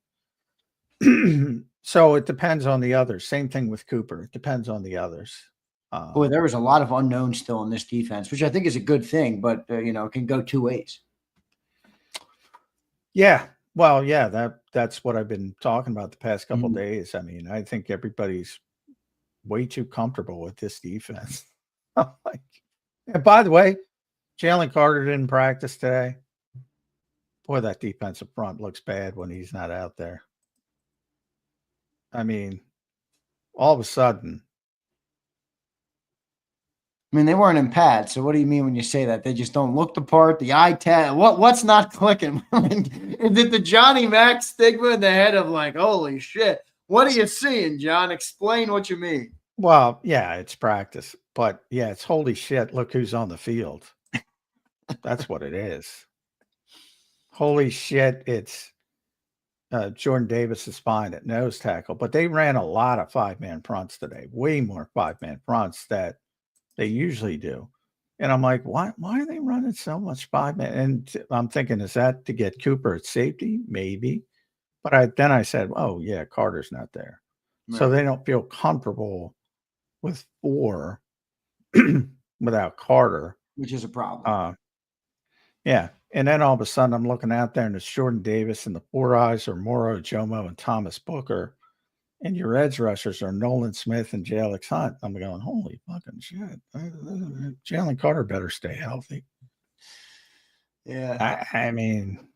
So it depends on the others. Same thing with Cooper. It depends on the others. Boy, there was a lot of unknowns still in this defense, which I think is a good thing, but it can go 2 ways. Yeah. Well, yeah, that's what I've been talking about the past couple of days. I mean, I think everybody's way too comfortable with this defense. And by the way, Jalen Carter didn't practice today. Boy, that defensive front looks bad when he's not out there. I mean, all of a sudden. I mean, they weren't in pads. So what do you mean when you say that? They just don't look the part, the eye tag. What's not clicking? Is it the Johnny Mac stigma in the head of like, holy shit, what are you seeing, John? Explain what you mean. Well, yeah, it's practice. But, yeah, it's holy shit, look who's on the field. That's what it is. Holy shit, it's Jordan Davis is fine at nose tackle. But they ran a lot of 5-man fronts today, way more 5-man fronts that they usually do. And I'm like, why are they running so much 5-man? And I'm thinking, is that to get Cooper at safety? Maybe. But then I said, oh, yeah, Carter's not there. Right. So they don't feel comfortable with 4 without Carter. Which is a problem. Yeah. And then all of a sudden I'm looking out there and it's Jordan Davis and the 4 eyes are Moro Jomo and Thomas Booker. And your edge rushers are Nolan Smith and J.L.X. Hunt. I'm going, holy fucking shit. Jalen Carter better stay healthy. Yeah. I mean,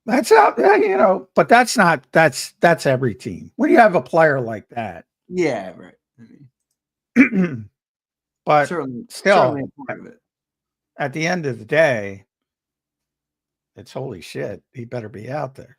that's out, but that's every team. When you have a player like that. Yeah, right. But certainly still, a part of it. At the end of the day, it's holy shit. He better be out there.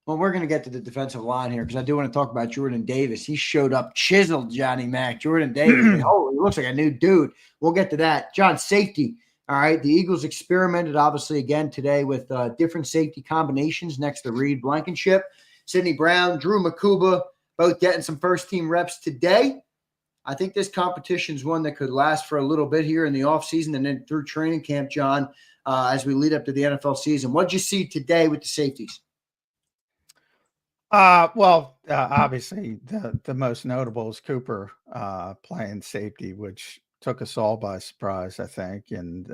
Well, we're going to get to the defensive line here because I do want to talk about Jordan Davis. He showed up chiseled, Johnny Mac. Jordan Davis, he looks like a new dude. We'll get to that. John, safety. All right, the Eagles experimented, obviously, again today with different safety combinations next to Reed Blankenship. Sidney Brown, Drew McCuba, both getting some first-team reps today. I think this competition is one that could last for a little bit here in the offseason and then through training camp, John, as we lead up to the NFL season. What did you see today with the safeties? Obviously, the most notable is Cooper playing safety, which took us all by surprise, I think. And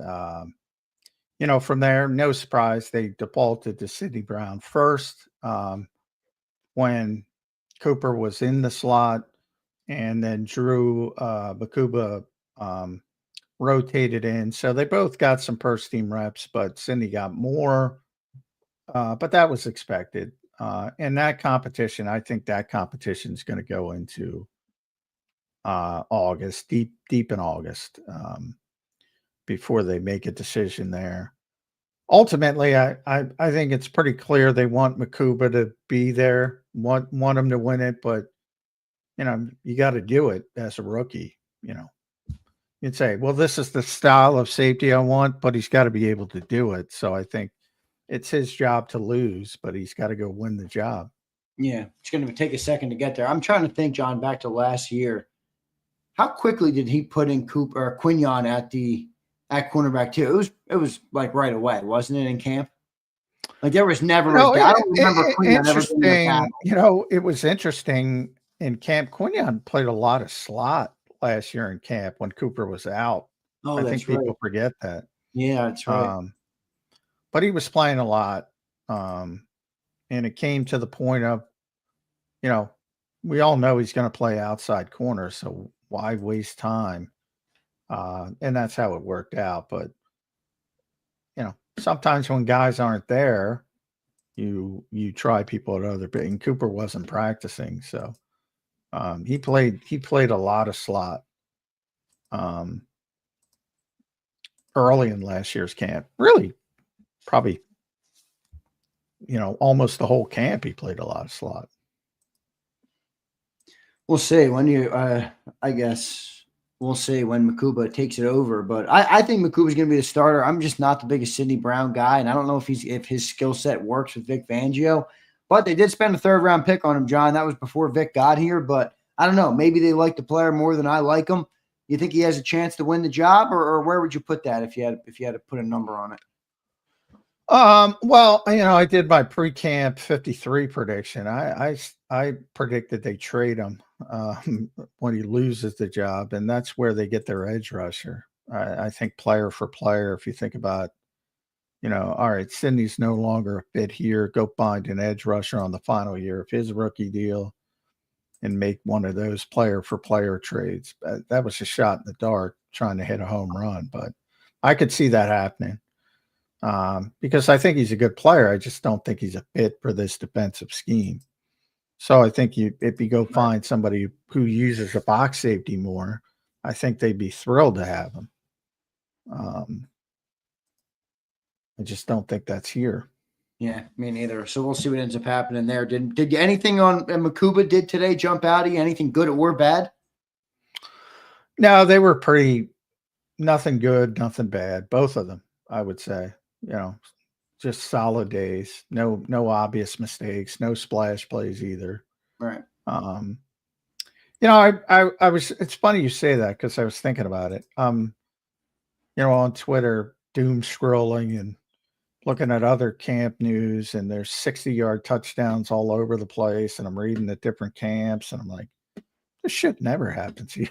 from there, no surprise, they defaulted to Sidney Brown first when Cooper was in the slot, and then Drew Bakuba rotated in. So they both got some first team reps, but Sidney got more. But that was expected. And that competition, I think that competition is going to go into August, deep in August, before they make a decision there. Ultimately, I think it's pretty clear they want Makuba to be there, want him to win it, but you got to do it as a rookie. You'd say, well, this is the style of safety I want, but he's got to be able to do it. So I think it's his job to lose, but he's got to go win the job. Yeah, it's going to take a second to get there. I'm trying to think, John, back to last year. How quickly did he put in Cooper or Quignon at cornerback too? It was like right away, wasn't it, in camp? Like there was never I don't remember Quignon ever being a it was interesting in camp. Quignon played a lot of slot last year in camp when Cooper was out. Oh, I think people forget that. Yeah, that's right. But he was playing a lot. And it came to the point of, we all know he's going to play outside corner, so why waste time? And that's how it worked out. But, sometimes when guys aren't there, you try people at other, and Cooper wasn't practicing. So he played a lot of slot early in last year's camp. Really, probably, almost the whole camp he played a lot of slot. We'll see when I guess we'll see when Makuba takes it over. But I think Makuba's going to be the starter. I'm just not the biggest Sidney Brown guy, and I don't know if his skill set works with Vic Fangio. But they did spend a third-round pick on him, John. That was before Vic got here. But I don't know. Maybe they like the player more than I like him. You think he has a chance to win the job, or where would you put that if you had to put a number on it? Well, I did my pre-camp 53 prediction. I predicted they trade him when he loses the job, and that's where they get their edge rusher. I think player for player, if you think about, all right, Sidney's no longer a fit here. Go find an edge rusher on the final year of his rookie deal and make one of those player for player trades. That was a shot in the dark trying to hit a home run, but I could see that happening. Because I think he's a good player. I just don't think he's a fit for this defensive scheme. So I think if you go find somebody who uses a box safety more, I think they'd be thrilled to have him. I just don't think that's here. Yeah, me neither. So we'll see what ends up happening there. Did anything on Makuba did today jump out at you? Anything good or bad? No, they were nothing good, nothing bad. Both of them, I would say. Just solid days. No obvious mistakes. No splash plays either. Right. I was. It's funny you say that because I was thinking about it. On Twitter, doom scrolling and looking at other camp news, and there's 60-yard touchdowns all over the place, and I'm reading at different camps, and I'm like, this shit never happens here.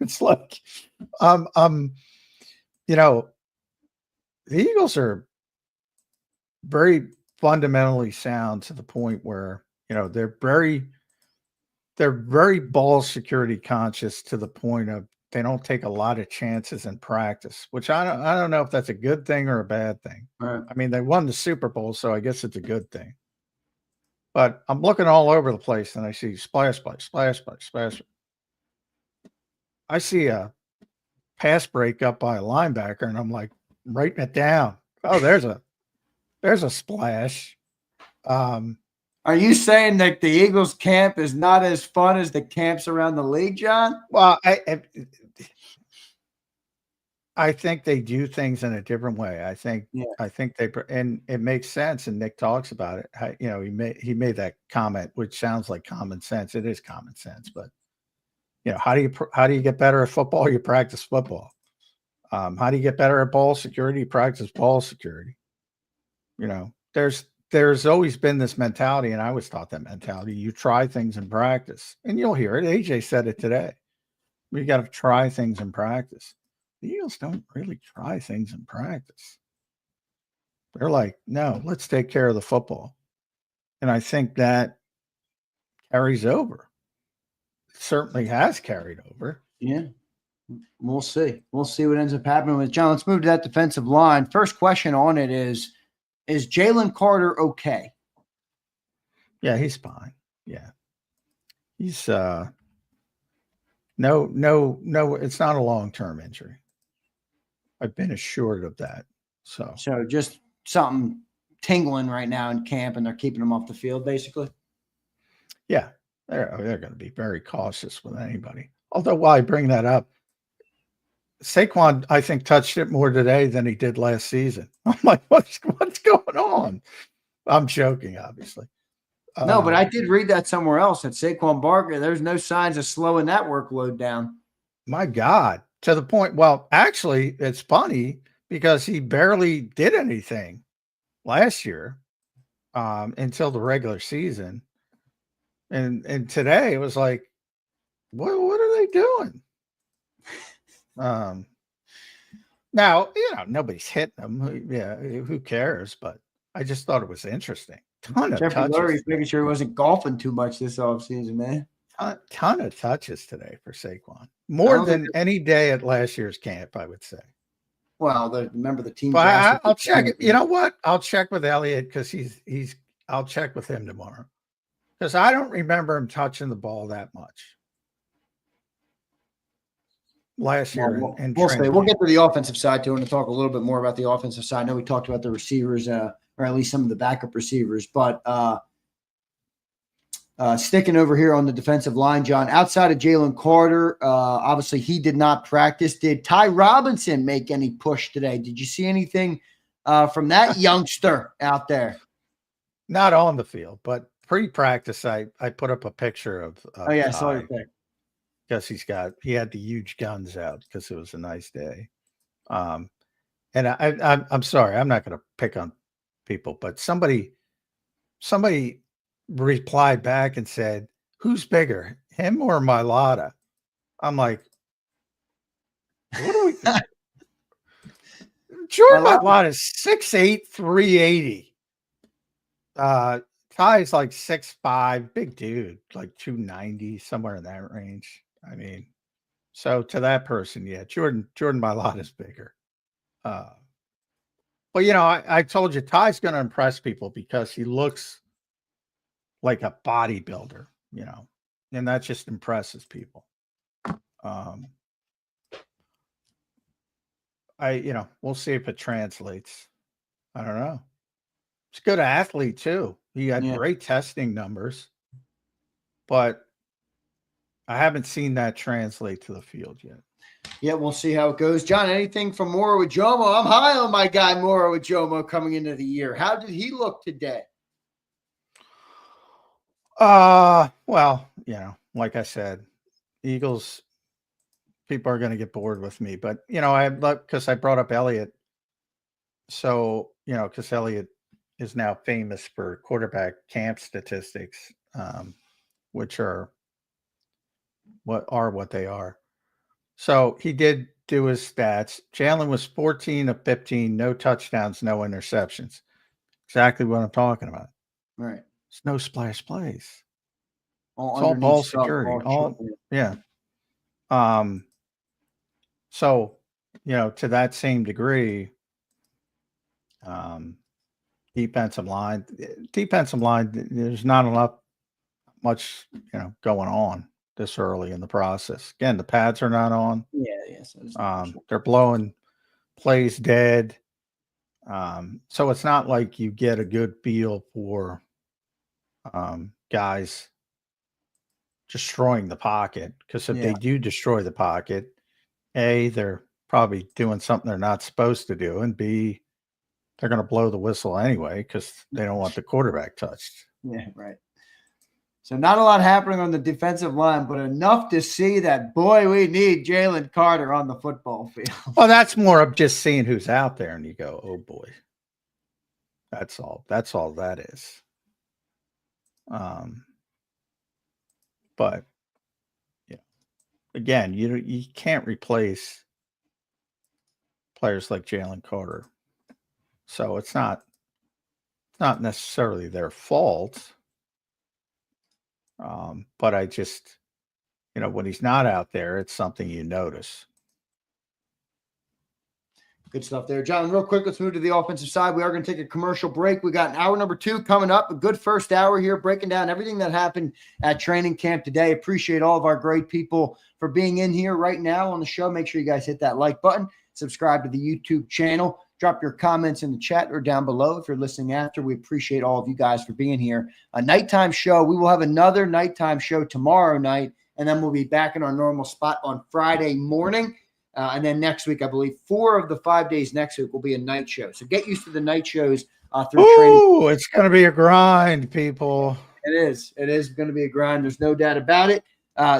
It's like, the Eagles are very fundamentally sound to the point where, they're very ball security conscious to the point of they don't take a lot of chances in practice, which I don't know if that's a good thing or a bad thing. Right. I mean, they won the Super Bowl, so I guess it's a good thing. But I'm looking all over the place and I see splash play, splash play, splash. I see a pass break up by a linebacker, and I'm like writing it down. Oh, there's a splash. Are you saying that the Eagles camp is not as fun as the camps around the league, John? Well, I think they do things in a different way. I think and it makes sense. And Nick talks about it. He made that comment, which sounds like common sense. It is common sense, but how do you get better at football? You practice football. How do you get better at ball security? You practice ball security. There's always been this mentality, and I was taught that mentality. You try things in practice, and you'll hear it. AJ said it today. We got to try things in practice. The Eagles don't really try things in practice. They're like, no, let's take care of the football. And I think that carries over. It certainly has carried over. Yeah. We'll see. We'll see what ends up happening with John. Let's move to that defensive line. First question on it is Jalen Carter okay? Yeah, he's fine. Yeah. He's no, it's not a long-term injury. I've been assured of that. So just something tingling right now in camp, and they're keeping him off the field, basically. Yeah, they're going to be very cautious with anybody. Although, while I bring that up, Saquon, I think, touched it more today than he did last season. I'm like, what's going on? I'm joking, obviously. No, but I did read that somewhere else that Saquon Barkley, there's no signs of slowing that workload down. My God, to the point. Well, actually, it's funny because he barely did anything last year until the regular season. And today it was like, what are they doing? Now, nobody's hitting them. Yeah, who cares? But I just thought it was interesting. Ton of touches. Lurie's making sure he wasn't golfing too much this offseason, man. Ton of touches today for Saquon. More than any day at last year's camp, I would say. Well, remember the team. But I'll check it. You know what? I'll check with Elliott because I'll check with him tomorrow. Because I don't remember him touching the ball that much last year. We'll get to the offensive side too, and to talk a little bit more about the offensive side. I know we talked about the receivers, or at least some of the backup receivers, but sticking over here on the defensive line, John, outside of Jalen Carter, obviously he did not practice. Did Ty Robinson make any push today? Did you see anything from that youngster out there? Not on the field, but pre-practice, I put up a picture of oh yeah, I saw your pic. Because he had the huge guns out because it was a nice day. And I'm sorry, I'm not going to pick on people, but somebody replied back and said, "Who's bigger, him or Mailata?" I'm like, what do we? Jordan Mailata is 6'8", 380. Ty's like 6'5", big dude, like 290, somewhere in that range. I mean, so to that person, yeah, Jordan Mailata is bigger. But I told you Ty's going to impress people because he looks like a bodybuilder, and that just impresses people. We'll see if it translates. I don't know. He's a good athlete too. He had great testing numbers, but I haven't seen that translate to the field yet. Yeah, we'll see how it goes. John, anything from Moro Jomo? I'm high on my guy Moro Jomo coming into the year. How did he look today? Well, like I said, Eagles people are going to get bored with me, but I look because I brought up Elliott. So, because Elliott is now famous for quarterback camp statistics, which are what they are. So he did do his stats. Jalen was 14 of 15, no touchdowns, no interceptions. Exactly what I'm talking about. Right. It's no splash plays. It's all ball security. Yeah. So, to that same degree, defensive line, there's not much, going on this early in the process. Again, the pads are not on. Yeah. They're blowing plays dead. So it's not like you get a good feel for guys destroying the pocket, because if they do destroy the pocket, A, they're probably doing something they're not supposed to do, and B, they're going to blow the whistle anyway because they don't want the quarterback touched. Yeah, right. So not a lot happening on the defensive line, but enough to see that, boy, we need Jalen Carter on the football field. Well, that's more of just seeing who's out there, and you go, oh boy. That's all that is. But again, you can't replace players like Jalen Carter So it's not necessarily their fault. But I just, when he's not out there, it's something you notice. Good stuff there. John, real quick, let's move to the offensive side. We are going to take a commercial break. We got hour number 2 coming up. A good first hour here, breaking down everything that happened at training camp today. Appreciate all of our great people for being in here right now on the show. Make sure you guys hit that like button, subscribe to the YouTube channel, drop your comments in the chat or down below if you're listening after. We appreciate all of you guys for being here. A nighttime show. We will have another nighttime show tomorrow night, and then we'll be back in our normal spot on Friday morning. And then next week, I believe 4 of the 5 days next week will be a night show. So get used to the night shows through training. It's going to be a grind, people. It is. It is going to be a grind. There's no doubt about it.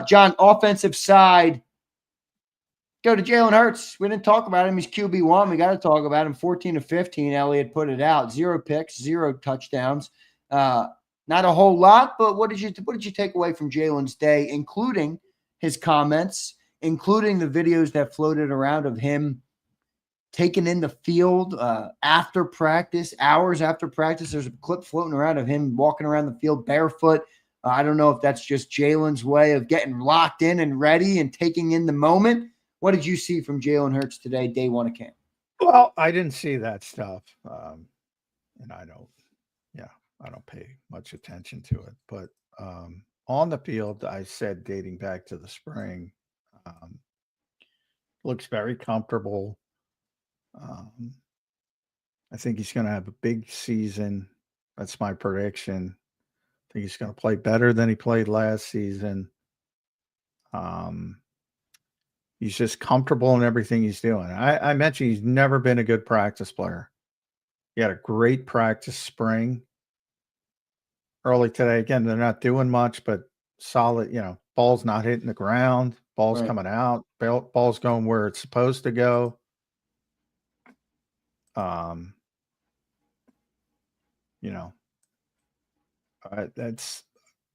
John, offensive side, go to Jalen Hurts. We didn't talk about him. He's QB1. We got to talk about him. 14 to 15, Elliott put it out. 0 picks, 0 touchdowns. Not a whole lot, but what did you take away from Jalen's day, including his comments, including the videos that floated around of him taken in the field after practice, hours after practice? There's a clip floating around of him walking around the field barefoot. I don't know if that's just Jalen's way of getting locked in and ready and taking in the moment. What did you see from Jalen Hurts today, day 1 of camp? Well, I didn't see that stuff. And I don't pay much attention to it. But on the field, I said dating back to the spring, looks very comfortable. I think he's going to have a big season. That's my prediction. I think he's going to play better than he played last season. He's just comfortable in everything he's doing. I mentioned he's never been a good practice player. He had a great practice spring. Early today, again, they're not doing much, but solid, ball's not hitting the ground. Ball's coming out. Ball's going where it's supposed to go. I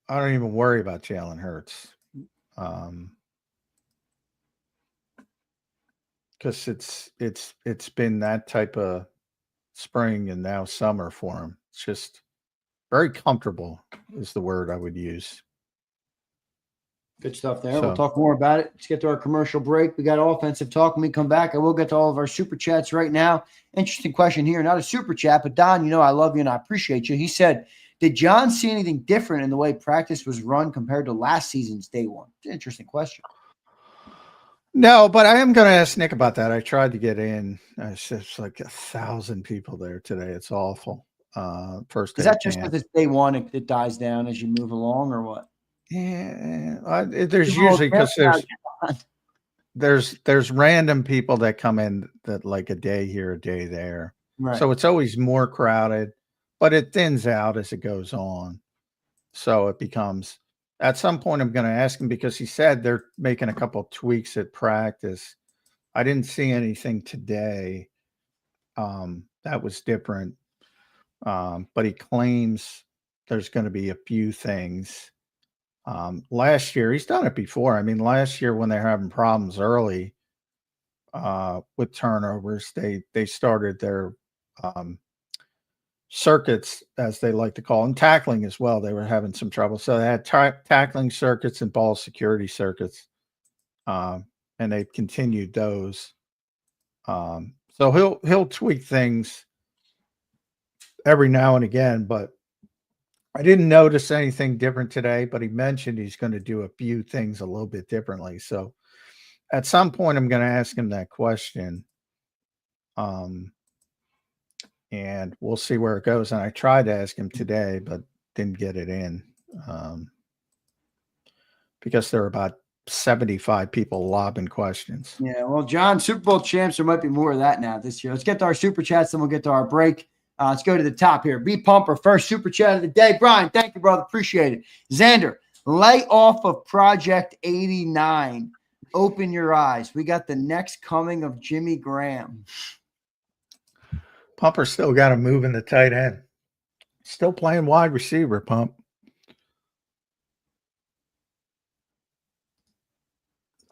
don't even worry about Jalen Hurts. Because it's been that type of spring and now summer for him. It's just very comfortable is the word I would use. Good stuff there. We'll talk more about it. Let's get to our commercial break. We got offensive talk. When we come back, I will get to all of our super chats right now. Interesting question here. Not a super chat, but Don, I love you and I appreciate you. He said, did John see anything different in the way practice was run compared to last season's day 1? It's an interesting question. No, but I am going to ask Nick about that. I tried to get in. It's just like 1,000 people there today. It's awful. First, is that just because it's day 1, it dies down as you move along, or what? Yeah, there's usually because there's random people that come in that like a day here, a day there. Right. So it's always more crowded, but it thins out as it goes on. So it becomes. At some point, I'm going to ask him because he said they're making a couple of tweaks at practice. I didn't see anything today that was different, but he claims there's going to be a few things. Last year, he's done it before. I mean, last year when they're having problems early with turnovers, they started their circuits, as they like to call them, tackling as well. They were having some trouble. So they had tackling circuits and ball security circuits, and they've continued those. So he'll tweak things every now and again, but I didn't notice anything different today, but he mentioned he's going to do a few things a little bit differently. So at some point, I'm going to ask him that question. And we'll see where it goes. And I tried to ask him today, but didn't get it in because there are about 75 people lobbing questions. Yeah, well, John, Super Bowl champs, there might be more of that now this year. Let's get to our super chats, then we'll get to our break. Let's go to the top here. B Pumper, first super chat of the day. Brian, thank you, brother. Appreciate it. Xander, lay off of Project 89. Open your eyes. We got the next coming of Jimmy Graham. Pumper still got to move in the tight end. Still playing wide receiver, Pump.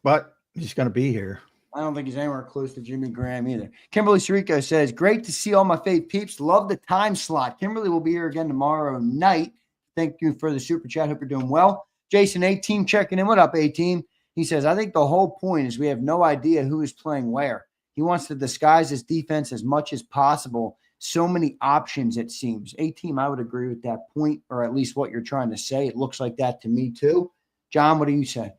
But he's going to be here. I don't think he's anywhere close to Jimmy Graham either. Kimberly Sirico says, great to see all my fave peeps. Love the time slot. Kimberly will be here again tomorrow night. Thank you for the super chat. Hope you're doing well. Jason A-Team checking in. What up, A-Team? He says, I think the whole point is we have no idea who is playing where. He wants to disguise his defense as much as possible. So many options, it seems. A-Team, I would agree with that point, or at least what you're trying to say. It looks like that to me too. John, what do you say?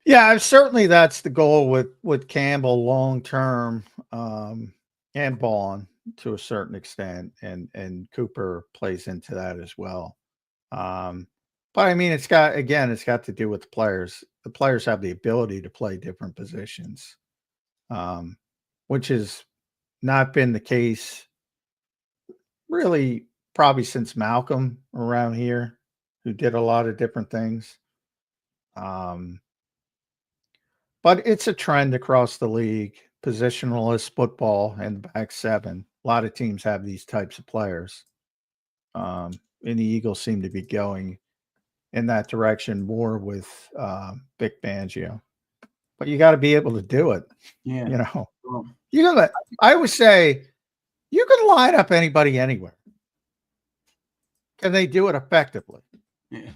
Yeah, certainly that's the goal with Campbell long term, and Bond to a certain extent, and Cooper plays into that as well. But I mean, it's got to do with the players. The players have the ability to play different positions, which has not been the case really probably since Malcolm around here, who did a lot of different things. But it's a trend across the league, positionalist football and the back seven. A lot of teams have these types of players. And the Eagles seem to be going in that direction more with Vic Fangio. But you got to be able to do it. Yeah. You know, I always say you can line up anybody anywhere. Can they do it effectively? Yeah.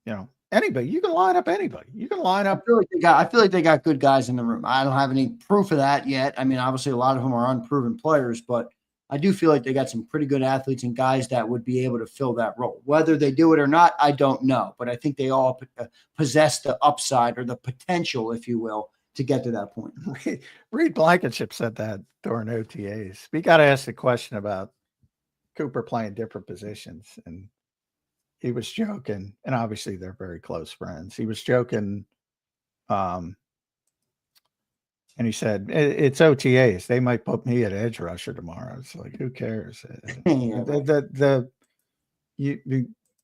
You know, anybody. You can line up anybody. You can line up. I feel like they got good guys in the room. I don't have any proof of that yet. I mean, obviously, a lot of them are unproven players, but I do feel like they got some pretty good athletes and guys that would be able to fill that role. Whether they do it or not, I don't know. But I think they all possess the upside or the potential, if you will, to get to that point. Reed Blankenship said that during OTAs. We got to ask the question about Cooper playing different positions, and he was joking, and obviously they're very close friends. He was joking, and he said, "It's OTAs. They might put me at edge rusher tomorrow." It's like, who cares?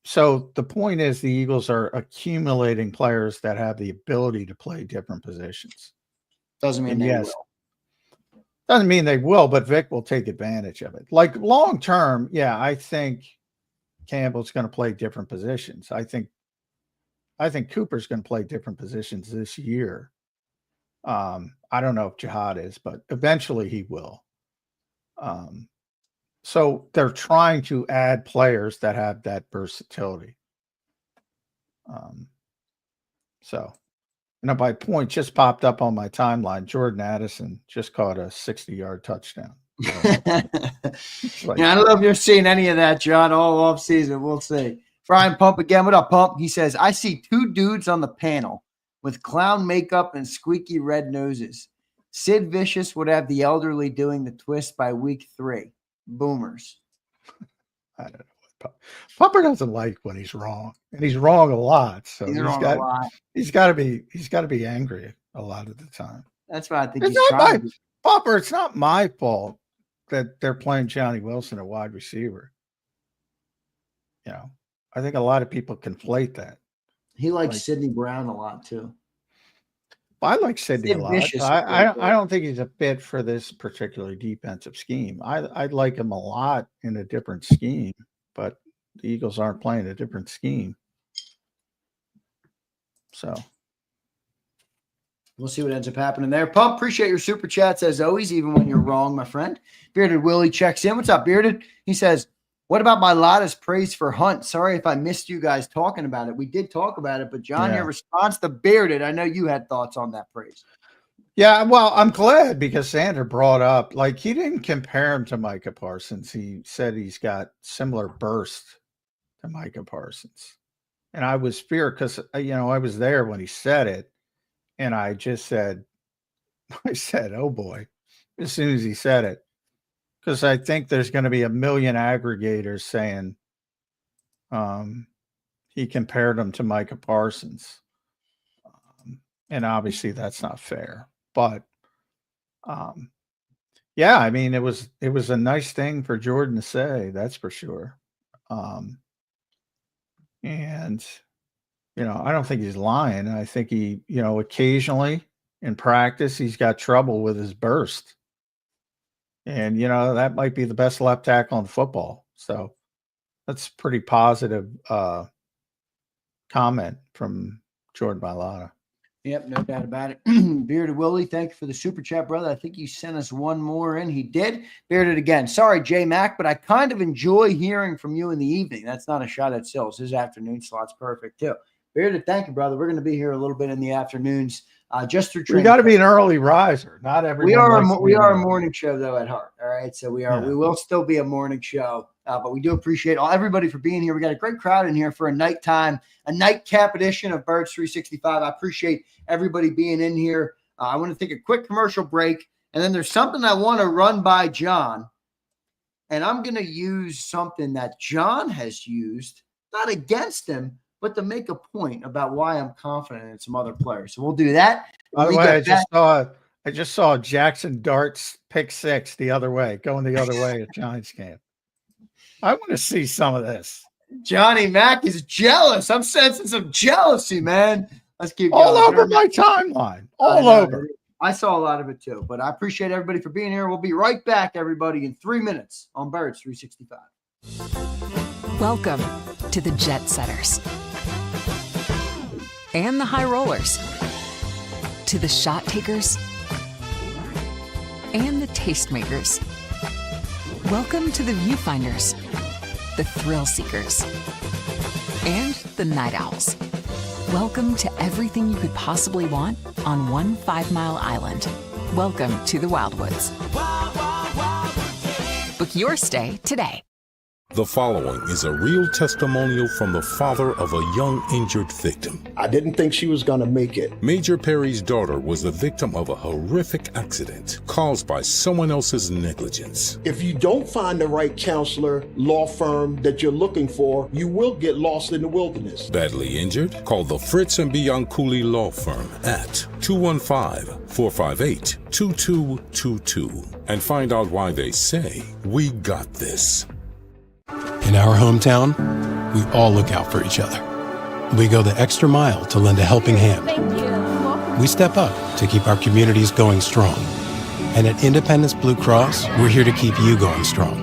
So the point is, the Eagles are accumulating players that have the ability to play different positions. Doesn't mean they will. Doesn't mean they will, but Vic will take advantage of it. Like long term, yeah, I think Campbell's going to play different positions. I think Cooper's going to play different positions this year. I don't know if Jihad is, but eventually he will. So they're trying to add players that have that versatility. So, by point just popped up on my timeline. Jordan Addison just caught a 60-yard touchdown. Like, I don't know if you're seeing any of that, John, all off season. We'll see. Brian Pump again. What up, Pump? He says, I see two dudes on the panel with clown makeup and squeaky red noses. Sid Vicious would have the elderly doing the twist by week 3. Boomers. I don't know. Pupper doesn't like when he's wrong, and he's wrong a lot. So he's got to be angry a lot of the time. That's why I think he's trying. Pupper, it's not my fault that they're playing Johnny Wilson at wide receiver. You know, I think a lot of people conflate that. He likes Sidney Brown a lot too. I like Sidney a lot. I don't think he's a fit for this particular defensive scheme. I'd like him a lot in a different scheme, but the Eagles aren't playing a different scheme. So we'll see what ends up happening there. Pump, appreciate your super chats as always, even when you're wrong, my friend. Bearded Willie checks in. What's up, Bearded? He says, what about my Lotta's praise for Hunt? Sorry if I missed you guys talking about it. We did talk about it, but John, your response to Bearded, I know you had thoughts on that praise. Yeah, well, I'm glad because Zander brought up, like, he didn't compare him to Micah Parsons. He said he's got similar burst to Micah Parsons. And I was feared because, I was there when he said it. And I just said, oh boy, as soon as he said it. Because I think there's going to be a million aggregators saying he compared him to Micah Parsons. And obviously that's not fair. But yeah, I mean, it was a nice thing for Jordan to say, that's for sure. And I don't think he's lying. I think he, occasionally in practice, he's got trouble with his burst. And, that might be the best left tackle in football. So that's pretty positive comment from Jordan Mailata. Yep, no doubt about it. Bearded Willie, thank you for the super chat, brother. I think you sent us one more in. He did. Bearded again. Sorry, J Mac, but I kind of enjoy hearing from you in the evening. That's not a shot at Sills. His afternoon slot's perfect, too. Bearded, thank you, brother. We're going to be here a little bit in the afternoons, just through training. We got to be an early riser. Not everyone. We are a morning show, though, at heart. All right, so we are. Yeah. We will still be a morning show, but we do appreciate everybody for being here. We got a great crowd in here for a nightcap edition of Birds 365. I appreciate everybody being in here. I want to take a quick commercial break, and then there's something I want to run by John, and I'm going to use something that John has used, not against him, but to make a point about why I'm confident in some other players. So we'll do that. By the way, I just saw Jackson Dart's pick 6 the other way, going the other way at Giants camp. I want to see some of this. Johnny Mac is jealous. I'm sensing some jealousy, man. Let's keep all going. Over my timeline. All over. I saw a lot of it too, but I appreciate everybody for being here. We'll be right back, everybody, in 3 minutes on Birds 365. Welcome to the Jet Setters and the High Rollers, to the Shot Takers and the Tastemakers. Welcome to the Viewfinders, the Thrill Seekers, and the Night Owls. Welcome to everything you could possibly want on one 5-mile island. Welcome to the Wildwoods. Book your stay today. The following is a real testimonial from the father of a young injured victim. I didn't think she was going to make it. Major Perry's daughter was the victim of a horrific accident caused by someone else's negligence. If you don't find the right counselor, law firm that you're looking for, you will get lost in the wilderness. Badly injured? Call the Fritz and Bianculli Law Firm at 215-458-2222 and find out why they say, "We got this." In our hometown, we all look out for each other. We go the extra mile to lend a helping hand. Thank you. We step up to keep our communities going strong. And at Independence Blue Cross, we're here to keep you going strong.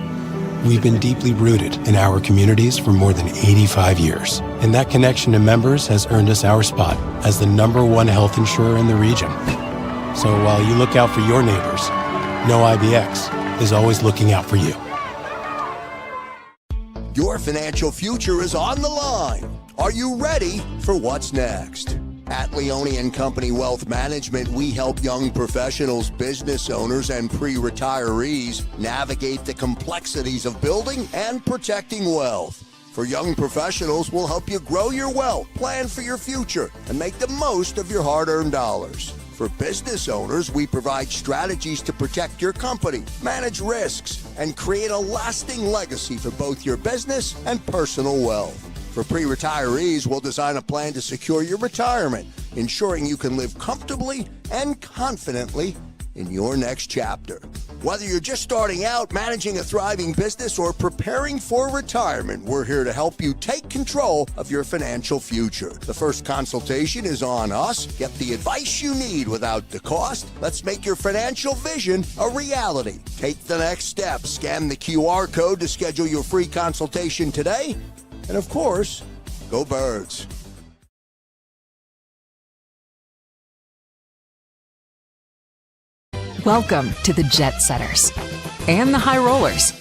We've been deeply rooted in our communities for more than 85 years. And that connection to members has earned us our spot as the #1 health insurer in the region. So while you look out for your neighbors, know IBX is always looking out for you. Your financial future is on the line. Are you ready for what's next? At Jalyon Company Wealth Management, we help young professionals, business owners, and pre-retirees navigate the complexities of building and protecting wealth. For young professionals, we'll help you grow your wealth, plan for your future, and make the most of your hard-earned dollars. For business owners, we provide strategies to protect your company, manage risks, and create a lasting legacy for both your business and personal wealth. For pre-retirees, we'll design a plan to secure your retirement, ensuring you can live comfortably and confidently in your next chapter. Whether you're just starting out, managing a thriving business, or preparing for retirement, we're here to help you take control of your financial future. The first consultation is on us. Get the advice you need without the cost. Let's make your financial vision a reality. Take the next step. Scan the QR code to schedule your free consultation today. And of course, go Birds. Welcome to the Jet Setters and the High Rollers,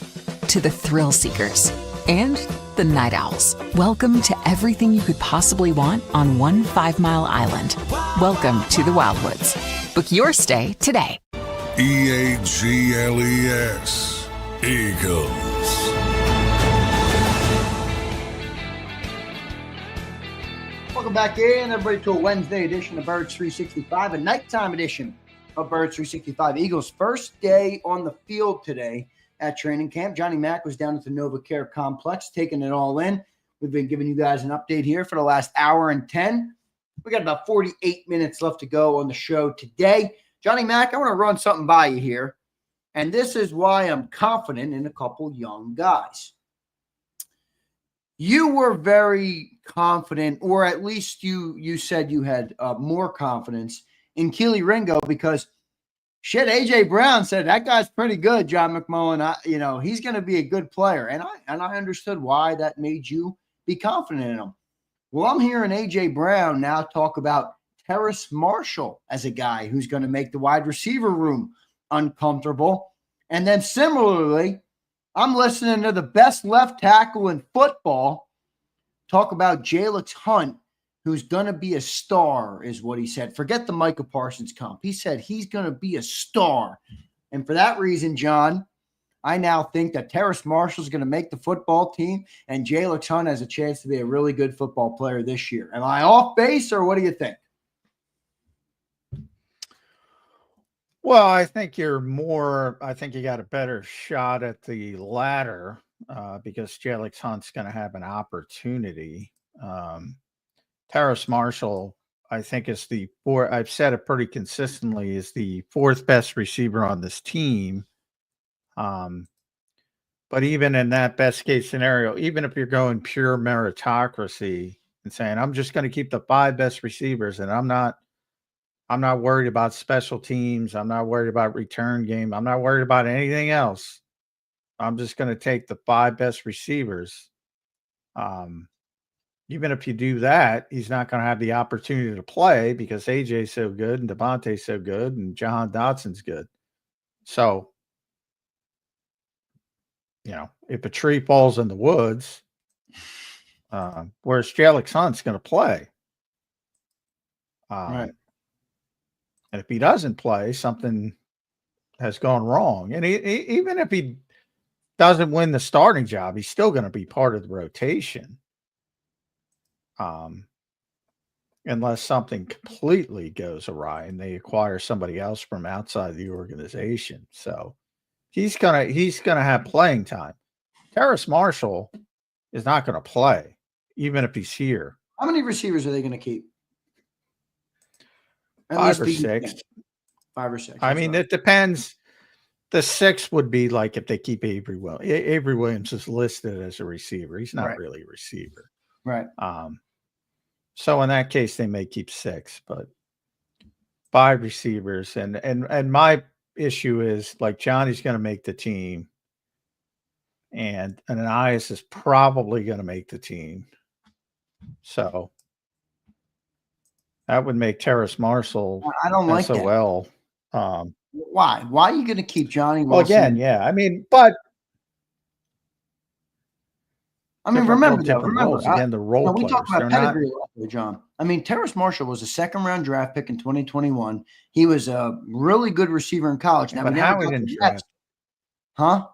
to the Thrill Seekers and the Night Owls. Welcome to everything you could possibly want on one 5-mile island. Welcome to the Wildwoods. Book your stay today. EAGLES, Eagles. Welcome back in, everybody, to a Wednesday edition of Birds 365, a nighttime edition of Birds 365. Eagles' first day on the field today at training camp. Johnny Mac was down at the NovaCare Complex, taking it all in. We've been giving you guys an update here for the last hour and 10. We got about 48 minutes left to go on the show today. Johnny Mac, I want to run something by you here, and this is why I'm confident in a couple young guys. You were very confident, or at least you said you had more confidence in Keely Ringo, because shit, A.J. Brown said that guy's pretty good, John McMullen. He's going to be a good player. And I understood why that made you be confident in him. Well, I'm hearing A.J. Brown now talk about Terrace Marshall as a guy who's going to make the wide receiver room uncomfortable. And then similarly, I'm listening to the best left tackle in football talk about Jalyn Hunt, who's going to be a star, is what he said. Forget the Micah Parsons comp. He said he's going to be a star. And for that reason, John, I now think that Terrace Marshall is going to make the football team, and Jalyn Hunt has a chance to be a really good football player this year. Am I off base, or what do you think? Well, I think you got a better shot at the latter because Jalyn Hunt's going to have an opportunity. Terrace Marshall, I think, is I've said it pretty consistently, is the fourth best receiver on this team. But even in that best case scenario, even if you're going pure meritocracy and saying, I'm just going to keep the 5 best receivers, and I'm not worried about special teams. I'm not worried about return game. I'm not worried about anything else. I'm just going to take the 5 best receivers. Even if you do that, he's not going to have the opportunity to play because AJ's so good and Devontae's so good and Jahan Dotson's good. So, if a tree falls in the woods, where's Jalyn Hunt's going to play? Right. And if he doesn't play, something has gone wrong. And even if he doesn't win the starting job, he's still going to be part of the rotation. Unless something completely goes awry and they acquire somebody else from outside the organization. So he's gonna have playing time. Terrace Marshall is not going to play, even if he's here. How many receivers are they going to keep? At 5 or least 6. 5 or 6. I mean, right. it depends. The 6 would be like if they keep Avery Williams. Avery Williams is listed as a receiver. He's not really a receiver. Right. So in that case, they may keep 6, but 5 receivers. And my issue is, like, Johnny's going to make the team, and Ananias is probably going to make the team. So that would make Terrace Marshall I don't like SOL. That. Why? Why are you going to keep Johnny Wilson? Well, again, yeah. I mean, but remember, roles. Again, the role we players. talk about pedigree, John. I mean, Terrace Marshall was a 2nd-round draft pick in 2021. He was a really good receiver in college. Now, but Howie didn't draft him. Huh?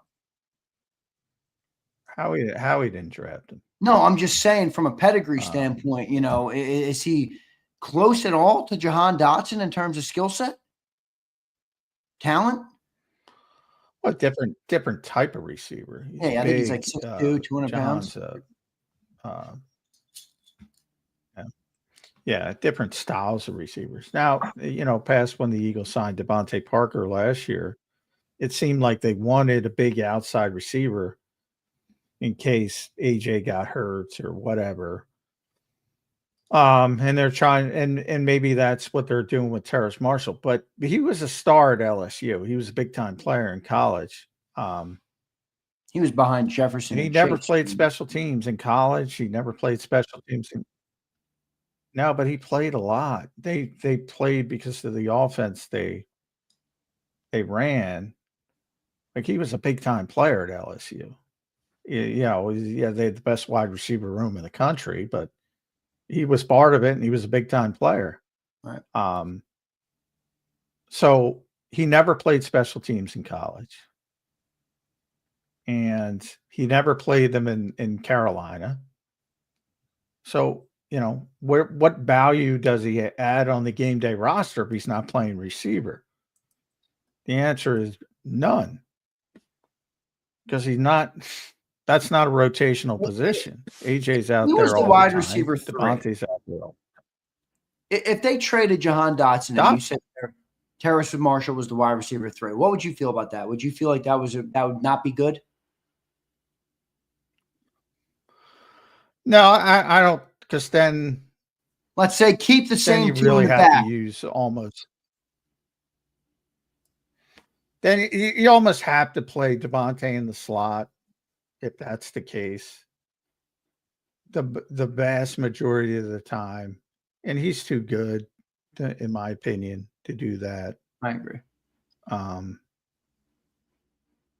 Howie didn't draft him. No, I'm just saying from a pedigree standpoint, is he close at all to Jahan Dotson in terms of skill set? Talent? What different type of receiver? Hey, I think he's like 6'2", 200 pounds. Yeah, different styles of receivers. Now, past when the Eagles signed Devontae Parker last year, it seemed like they wanted a big outside receiver in case AJ got hurt or whatever. And they're trying, and maybe that's what they're doing with Terrace Marshall. But he was a star at LSU. He was a big time player in college. He was behind Jefferson. He never played special teams in college. He never played special teams. No, but he played a lot. They played because of the offense they ran. Like, he was a big time player at LSU. They had the best wide receiver room in the country, but he was part of it, and he was a big time player. Right. So he never played special teams in college, and he never played them in Carolina. So, what value does he add on the game day roster if he's not playing receiver? The answer is none, because he's not. That's not a rotational position. AJ's out there. Who was the wide receiver 3? Devontae's out there. If they traded Jahan Dotson and you said Terrace Marshall was the wide receiver 3, what would you feel about that? Would you feel like that would not be good? No, I don't, because then let's say keep the same you two really in the have back. to use almost. Then you almost have to play Devontae in the slot. If that's the case, the vast majority of the time, and he's too good in my opinion, to do that. I agree.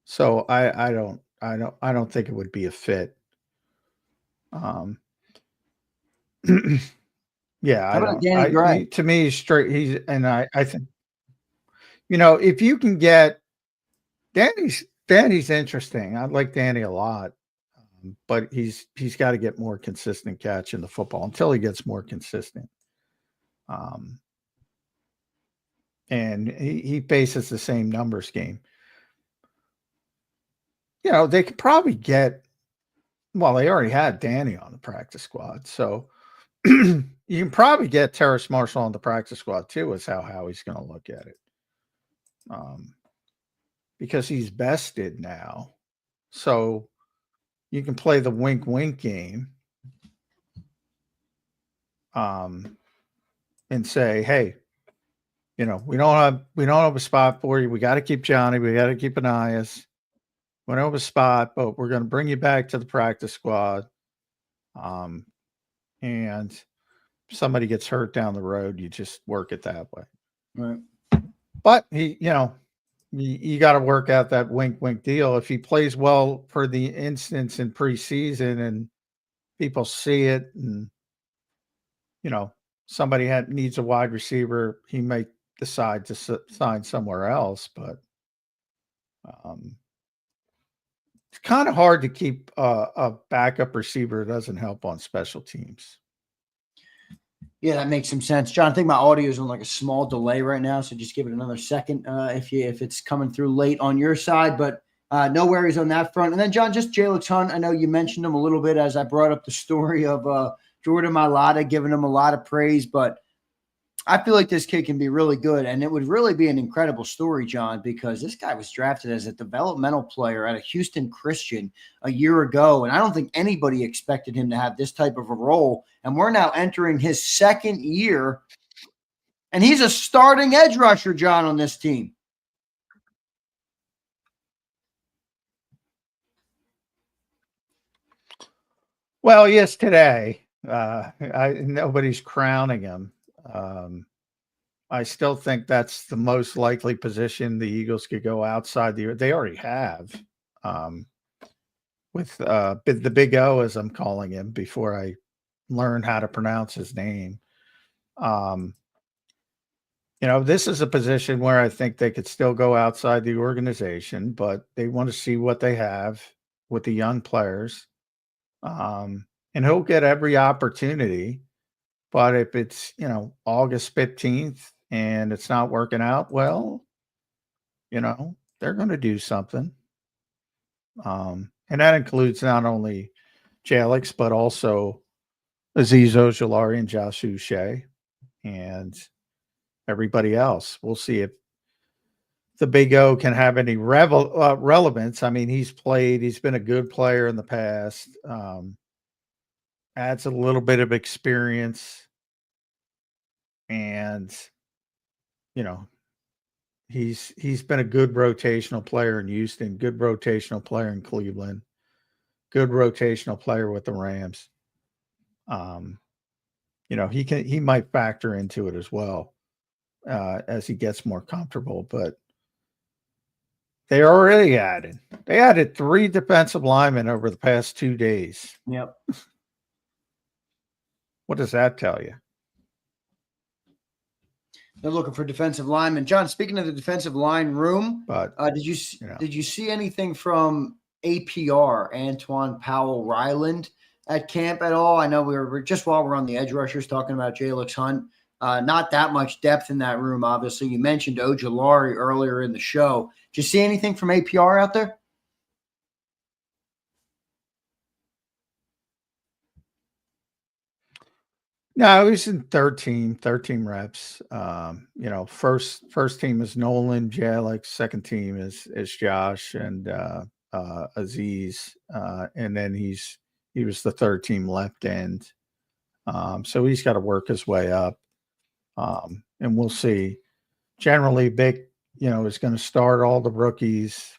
So I don't think it would be a fit. Yeah, How about Danny Gray? To me, he's straight. I think, if you can get Danny's interesting. I like Danny a lot, but he's got to get more consistent catch in the football until he gets more consistent. And he faces the same numbers game. They could probably get. Well, they already had Danny on the practice squad, so you can probably get Terrace Marshall on the practice squad too. Is how Howie's going to look at it, because he's bested now, so you can play the wink game, and say, hey, we don't have a spot for you. We got to keep Johnny. We got to keep Anias. We don't have a spot, but we're going to bring you back to the practice squad. And if somebody gets hurt down the road, you just work it that way. Right. But you got to work out that wink deal. If he plays well for the instance in preseason and people see it, and somebody needs a wide receiver, he might decide to sign somewhere else. But it's kind of hard to keep a backup receiver that doesn't help on special teams. Yeah, that makes some sense. John, I think my audio is on like a small delay right now, so just give it another second if it's coming through late on your side, but no worries on that front. And then, John, just Jalyn Hunt, I know you mentioned him a little bit as I brought up the story of Jordan Mailata, giving him a lot of praise, but I feel like this kid can be really good, and it would really be an incredible story, John, because this guy was drafted as a developmental player at a Houston Christian a year ago, and I don't think anybody expected him to have this type of a role, and we're now entering his second year, and he's a starting edge rusher, John, on this team. Well, yes, today. Nobody's crowning him. I still think that's the most likely position the Eagles could go outside they already have, with the Big O, as I'm calling him, before I learn how to pronounce his name. This is a position where I think they could still go outside the organization, but they want to see what they have with the young players. And he'll get every opportunity. But if it's, August 15th and it's not working out well, they're going to do something. And that includes not only Jalix, but also Azeez Ojulari and Josh Uche and everybody else. We'll see if the Big O can have any relevance. I mean, he's been a good player in the past. Adds a little bit of experience, and he's been a good rotational player in Houston, good rotational player in Cleveland, good rotational player with the Rams. He might factor into it as well as he gets more comfortable, but they already added 3 defensive linemen over the past 2 days. Yep. What does that tell you? They're looking for defensive linemen. John, speaking of the defensive line room, But did you see anything from APR, Antoine Powell Ryland, at camp at all? I know we were just while we're on the edge rushers talking about Jalyn Hunt. Not that much depth in that room, obviously. You mentioned Ojulari earlier in the show. Did you see anything from APR out there? No, he's in third team reps. First team is Nolan, Jalix. Second team is Josh and Azeez. And then he was the third team left end. So he's got to work his way up. And we'll see. Generally, Vic, is going to start all the rookies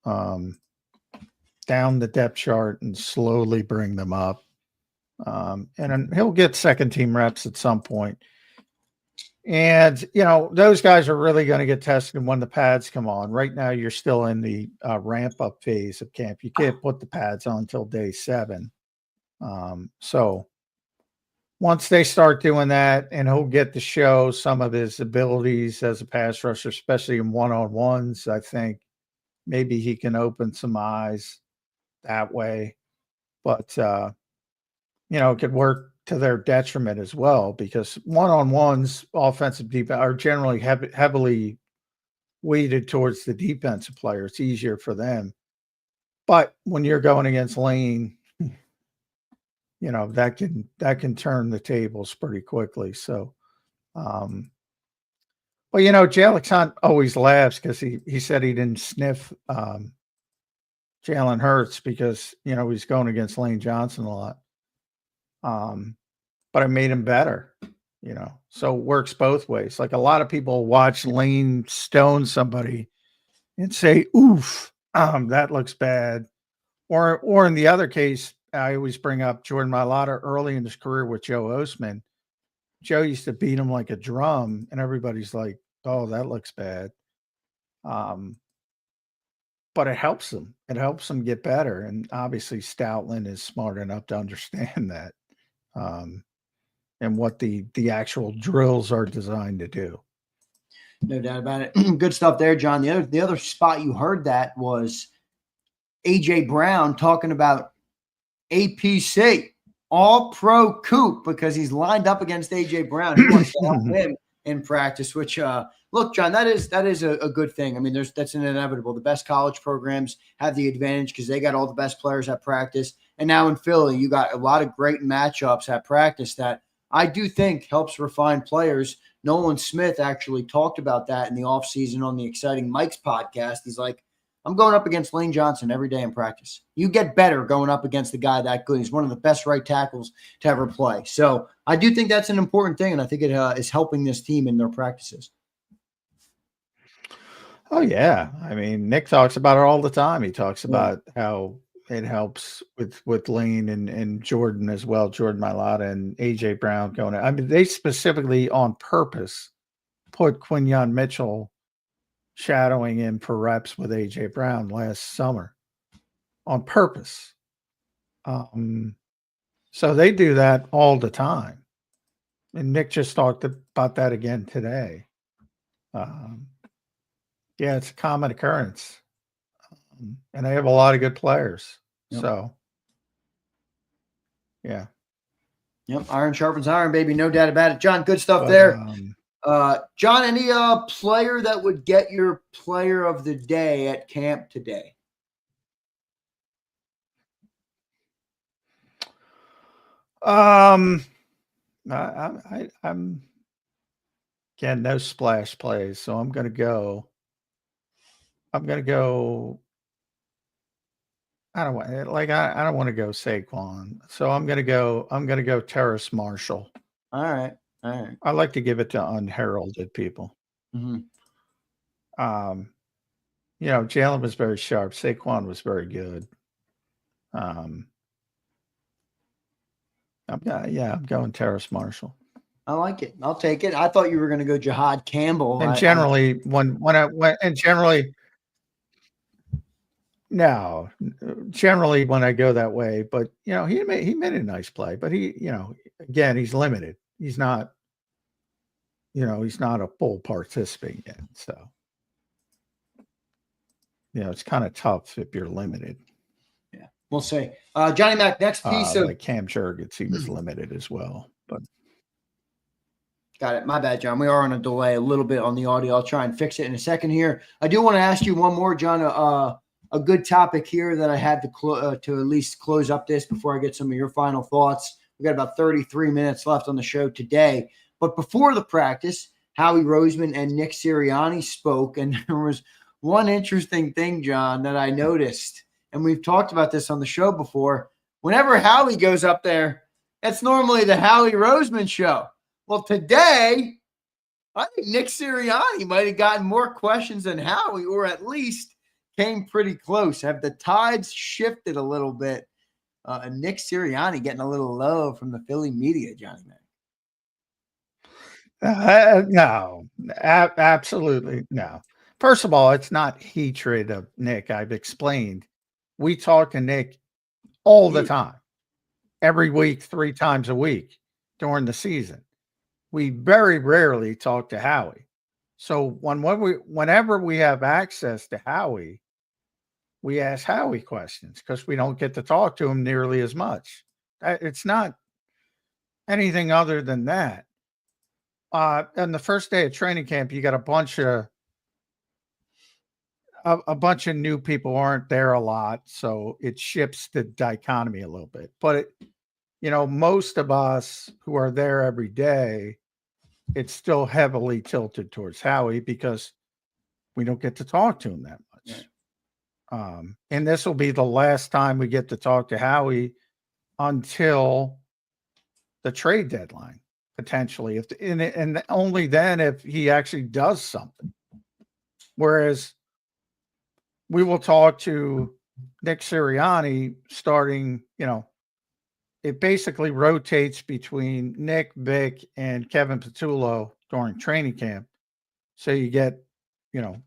down the depth chart and slowly bring them up. And he'll get second team reps at some point. And, you know, those guys are really going to get tested when the pads come on. Right now, you're still in the ramp up phase of camp. You can't put the pads on until day 7. So once they start doing that, and he'll get to show some of his abilities as a pass rusher, especially in one-on-ones, I think maybe he can open some eyes that way. But, you know, it could work to their detriment as well, because one-on-ones, offensive defense, are generally heavily weighted towards the defensive player. It's easier for them. But when you're going against lane, you know, that can turn the tables pretty quickly. So, well, you know, Jalyon always laughs because he said he didn't sniff Jalen Hurts because, you know, he's going against Lane Johnson a lot. But I made him better, you know, so it works both ways. Like, a lot of people watch Lane stone somebody and say, oof, that looks bad. Or in the other case, I always bring up Jordan Mailata early in his career with Joe Osman. Joe used to beat him like a drum, and everybody's like, oh, that looks bad. But it helps them. It helps them get better. And obviously Stoutland is smart enough to understand that. And what the actual drills are designed to do. No doubt about it. Good stuff there, John. The other spot you heard that was A.J. Brown talking about APC, all-pro Coop, because he's lined up against A.J. Brown. He wants to help him in practice, which, look, John, that is a good thing. I mean, that's an inevitable. The best college programs have the advantage because they got all the best players at practice. And now in Philly, you got a lot of great matchups at practice that I do think helps refine players. Nolan Smith actually talked about that in the offseason on the Exciting Mike's podcast. He's like, I'm going up against Lane Johnson every day in practice. You get better going up against a guy that good. He's one of the best right tackles to ever play. So I do think that's an important thing, and I think it is helping this team in their practices. Oh, yeah. I mean, Nick talks about it all the time. He talks about how it helps with Lane and Jordan as well, Jordan Mailata and A.J. Brown going. I mean, they specifically on purpose put Quinyon Mitchell shadowing in for reps with A.J. Brown last summer on purpose. So they do that all the time. And Nick just talked about that again today. Yeah, it's a common occurrence. And they have a lot of good players. Yep. So, yeah. Yep, iron sharpens iron, baby. No doubt about it. John, good stuff there. John, any player that would get your player of the day at camp today? I'm again, no splash plays, so I'm gonna go. I don't want to go Saquon, so I'm gonna go Terrace Marshall. All right. I like to give it to unheralded people. Mm-hmm. You know, Jalen was very sharp. Saquon was very good. I'm going Terrace Marshall. I like it. I'll take it. I thought you were going to go Jalyon Campbell. And generally, when I go that way, but you know, he made a nice play, but he, you know, again, he's limited. He's not a full participant yet. So, you know, it's kind of tough if you're limited. Yeah, we'll see. Johnny Mac, next piece of like Cam Jurgens, he was limited as well. But got it. My bad, John. We are on a delay a little bit on the audio. I'll try and fix it in a second here. I do want to ask you one more, John. A good topic here that I had to at least close up this before I get some of your final thoughts. We got about 33 minutes left on the show today. But before the practice, Howie Roseman and Nick Sirianni spoke, and there was one interesting thing, John, that I noticed, and we've talked about this on the show before. Whenever Howie goes up there, that's normally the Howie Roseman show. Well, today, I think Nick Sirianni might have gotten more questions than Howie, or at least came pretty close. Have the tides shifted a little bit? And Nick Sirianni getting a little low from the Philly media, Johnny Mac. No, absolutely no. First of all, it's not hatred of Nick. I've explained. We talk to Nick all the time, every week, 3 times a week during the season. We very rarely talk to Howie. So whenever we have access to Howie, we ask Howie questions because we don't get to talk to him nearly as much. It's not anything other than that. On the first day of training camp, you got a bunch of new people aren't there a lot, so it shifts the dichotomy a little bit. But most of us who are there every day, it's still heavily tilted towards Howie because we don't get to talk to him that much. Yeah. And this will be the last time we get to talk to Howie until the trade deadline, potentially, and only then if he actually does something. Whereas we will talk to Nick Sirianni starting, it basically rotates between Nick, Vic, and Kevin Patullo during training camp. So you get,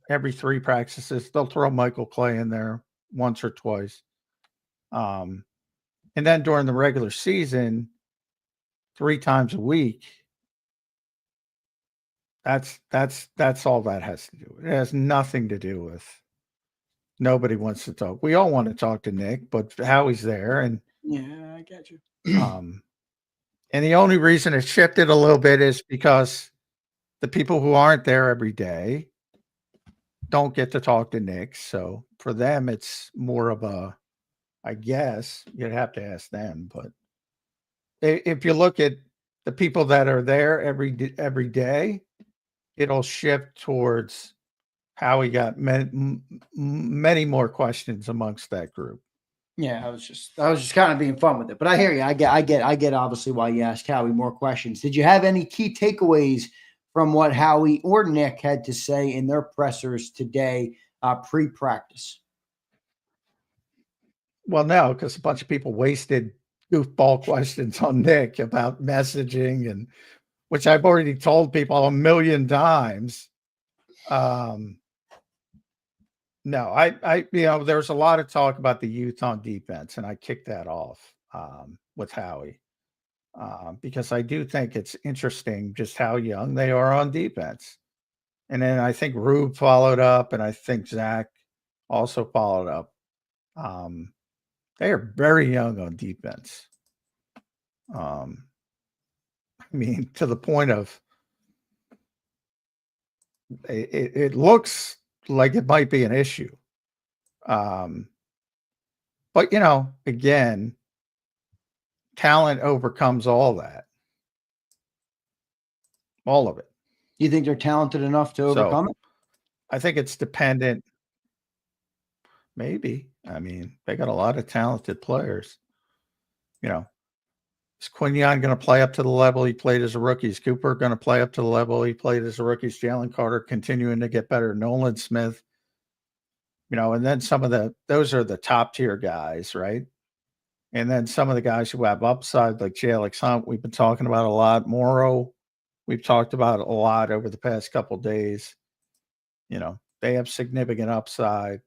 every 3 practices, they'll throw Michael Clay in there once or twice. And then during the regular season, 3 times a week. That's all that has to do. It has nothing to do with nobody wants to talk. We all want to talk to Nick, but Howie's there, and yeah, I got you. And the only reason it shifted a little bit is because the people who aren't there every day don't get to talk to Nick. So for them, it's more of a, I guess you'd have to ask them. But if you look at the people that are there every day, it'll shift towards how he got many more questions amongst that group. Yeah, I was just kind of being fun with it, but I hear you. I get obviously why you asked Howie more questions. Did you have any key takeaways from what Howie or Nick had to say in their pressers today, pre-practice? Well, no, because a bunch of people wasted goofball questions on Nick about messaging, and which I've already told people 1 million times. No, I there's a lot of talk about the youth on defense, and I kicked that off with Howie because I do think it's interesting just how young they are on defense. And then I think Rube followed up, and I think Zach also followed up. They are very young on defense. I mean, to the point of it looks like it might be an issue. But again, talent overcomes all that. All of it. You think they're talented enough to overcome it? I think it's dependent. Maybe. I mean, they got a lot of talented players. Is Quinyon going to play up to the level he played as a rookie? Is Cooper going to play up to the level he played as a rookie? Is Jalen Carter continuing to get better? Nolan Smith, and then those are the top tier guys, right? And then some of the guys who have upside, like Alex Hunt, we've been talking about a lot. Morrow, we've talked about a lot over the past couple of days. They have significant upside.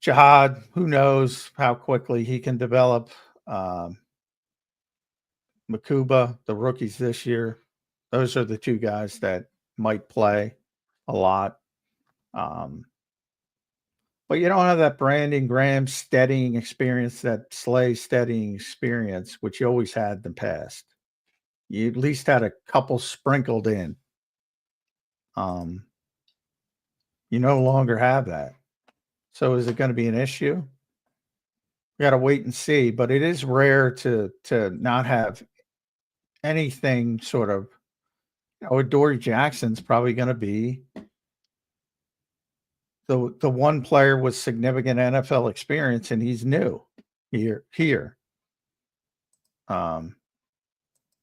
Jihad, who knows how quickly he can develop. Makuba, the rookies this year, those are the 2 guys that might play a lot. But you don't have that Brandon Graham steadying experience, that Slay steadying experience, which you always had in the past. You at least had a couple sprinkled in. You no longer have that. So is it going to be an issue? We got to wait and see, but it is rare to not have anything sort of, Dory Jackson's probably going to be the one player with significant NFL experience, and he's new here. And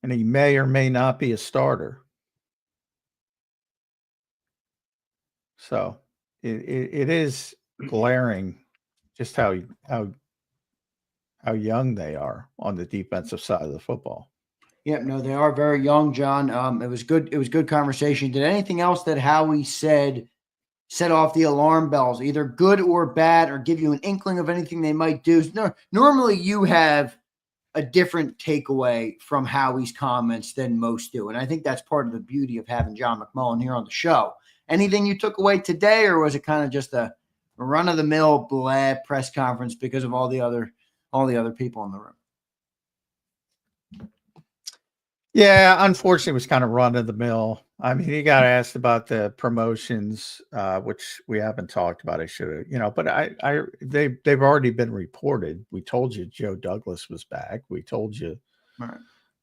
he may or may not be a starter. So it is glaring just how young they are on the defensive side of the football. Yep, no, they are very young, John. It was good. It was good conversation. Did anything else that Howie said set off the alarm bells, either good or bad, or give you an inkling of anything they might do? No, normally you have a different takeaway from Howie's comments than most do, and I think that's part of the beauty of having John McMullen here on the show. Anything you took away today, or was it kind of just a run-of-the-mill blah press conference because of all the other people in the room? Yeah, unfortunately, it was kind of run of the mill. I mean, he got asked about the promotions, which we haven't talked about. I should have, but they've already been reported. We told you Joe Douglas was back. We told you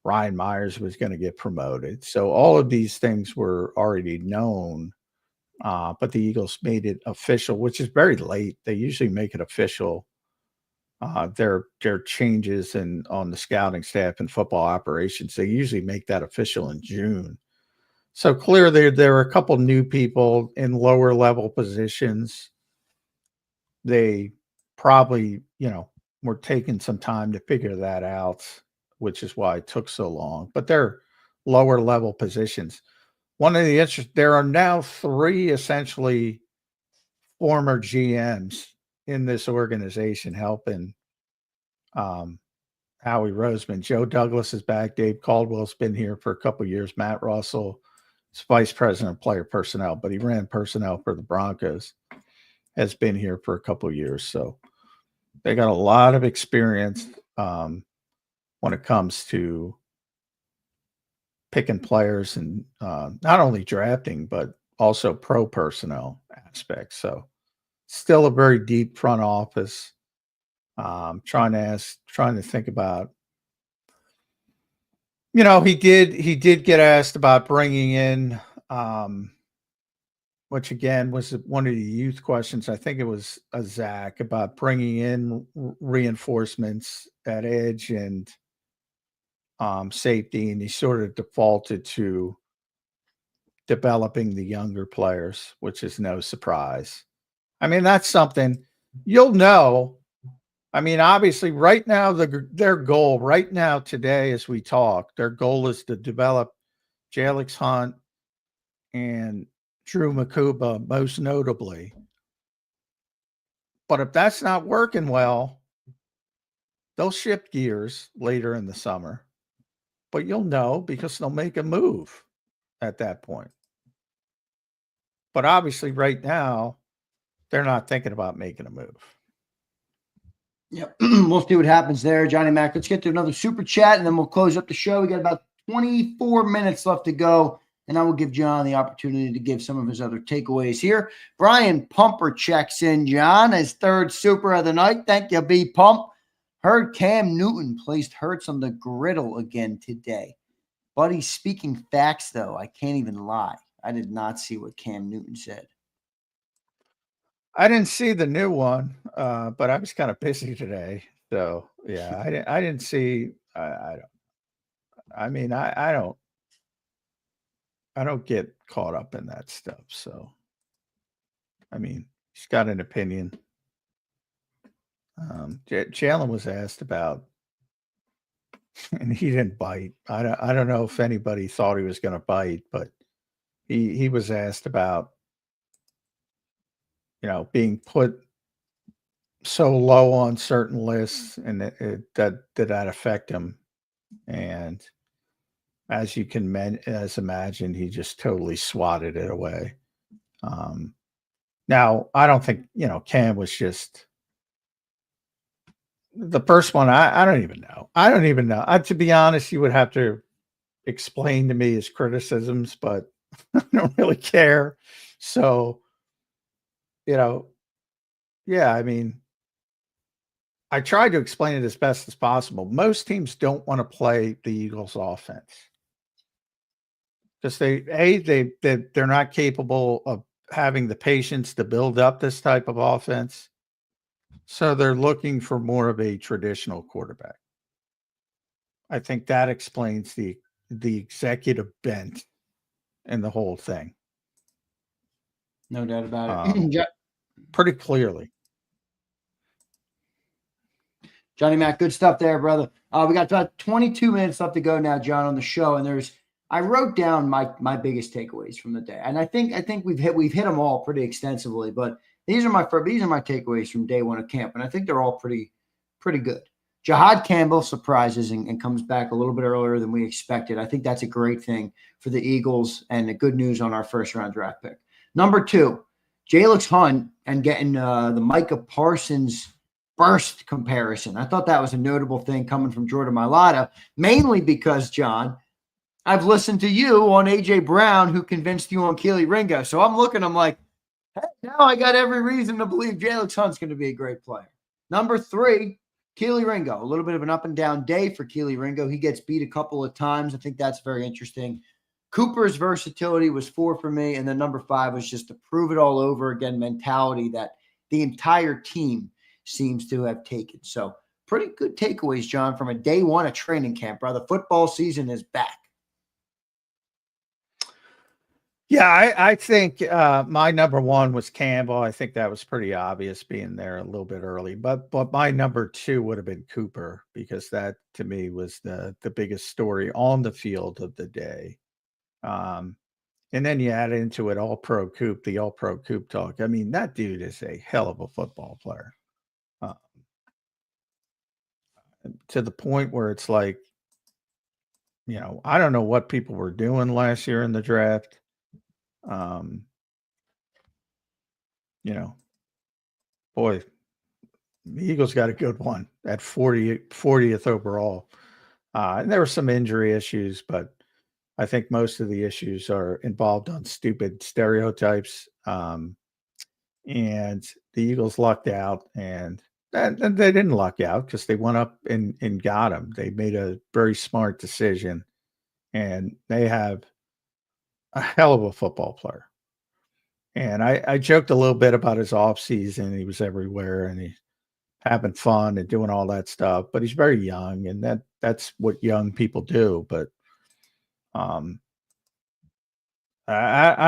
Ryan Myers was going to get promoted. So all of these things were already known, but the Eagles made it official, which is very late. They usually make it official. Their changes on the scouting staff and football operations, they usually make that official in June. So clearly there are a couple new people in lower level positions. They probably, were taking some time to figure that out, which is why it took so long. But they're lower level positions. One of the there are now 3 essentially former GMs in this organization helping Howie Roseman. Joe Douglas is back. Dave Caldwell's been here for a couple of years. Matt Russell is vice president of player personnel, but he ran personnel for the Broncos, has been here for a couple of years. So they got a lot of experience when it comes to picking players and not only drafting, but also pro personnel aspects. So still a very deep front office. Trying to think about, he did get asked about bringing in, which again was one of the youth questions. I think it was a Zach about bringing in reinforcements at edge and safety, and he sort of defaulted to developing the younger players, which is no surprise. I mean, that's something you'll know. I mean, obviously, right now, their goal right now today, as we talk, their goal is to develop Jalix Hunt and Drew Makuba, most notably. But if that's not working well, they'll shift gears later in the summer. But you'll know because they'll make a move at that point. But obviously, right now, they're not thinking about making a move. Yep. We'll see what happens there, Johnny Mac. Let's get to another super chat, and then we'll close up the show. We got about 24 minutes left to go, and I will give John the opportunity to give some of his other takeaways here. Brian Pumper checks in, John, his 3rd super of the night. Thank you, B. Pump. Heard Cam Newton placed Hurts on the griddle again today. Buddy, speaking facts, though, I can't even lie. I did not see what Cam Newton said. I didn't see the new one, but I was kind of busy today. So yeah, I didn't see. I don't get caught up in that stuff. So, I mean, he's got an opinion. Jalen was asked about, and he didn't bite. I don't know if anybody thought he was going to bite, but he was asked about, being put so low on certain lists, and that affect him. And as you can imagine, he just totally swatted it away. Now, I don't think, Cam was just the first one. I don't even know. To be honest, you would have to explain to me his criticisms, but I don't really care. So, yeah, I mean, I tried to explain it as best as possible. Most teams don't want to play the Eagles offense because they're not capable of having the patience to build up this type of offense. So they're looking for more of a traditional quarterback. I think that explains the executive bent and the whole thing. No doubt about it. Pretty clearly. Johnny Mac, good stuff there, brother. We got about 22 minutes left to go now, John, on the show, and I wrote down my biggest takeaways from the day, and I think we've hit them all pretty extensively, but these are my takeaways from day one of camp, and I think they're all pretty good. Jalyon Campbell surprises and comes back a little bit earlier than we expected. I think that's a great thing for the Eagles and the good news on our first-round draft pick. Number 2, Jalen Hunt and getting the Micah Parsons burst comparison. I thought that was a notable thing coming from Jordan Mailata, mainly because, John, I've listened to you on A.J. Brown, who convinced you on Keely Ringo. So I'm like, hey, now I got every reason to believe Jalen Hunt's going to be a great player. Number 3, Keely Ringo. A little bit of an up and down day for Keely Ringo. He gets beat a couple of times. I think that's very interesting. Cooper's versatility was 4 for me. And then number 5 was just to prove it all over again mentality that the entire team seems to have taken. So pretty good takeaways, John, from a day one of training camp, brother. Football season is back. Yeah, I think my number 1 was Campbell. I think that was pretty obvious being there a little bit early. But my number 2 would have been Cooper, because that to me was the biggest story on the field of the day. And then you add into it All-Pro Coop, the All-Pro Coop talk. I mean, that dude is a hell of a football player. To the point where it's like, I don't know what people were doing last year in the draft. Boy, the Eagles got a good one at 40th overall. And there were some injury issues, but I think most of the issues are involved on stupid stereotypes. And the Eagles lucked out, and they didn't luck out because they went up and got him. They made a very smart decision, and they have a hell of a football player. And I joked a little bit about his offseason. He was everywhere and he's having fun and doing all that stuff, but he's very young, and that's what young people do. But I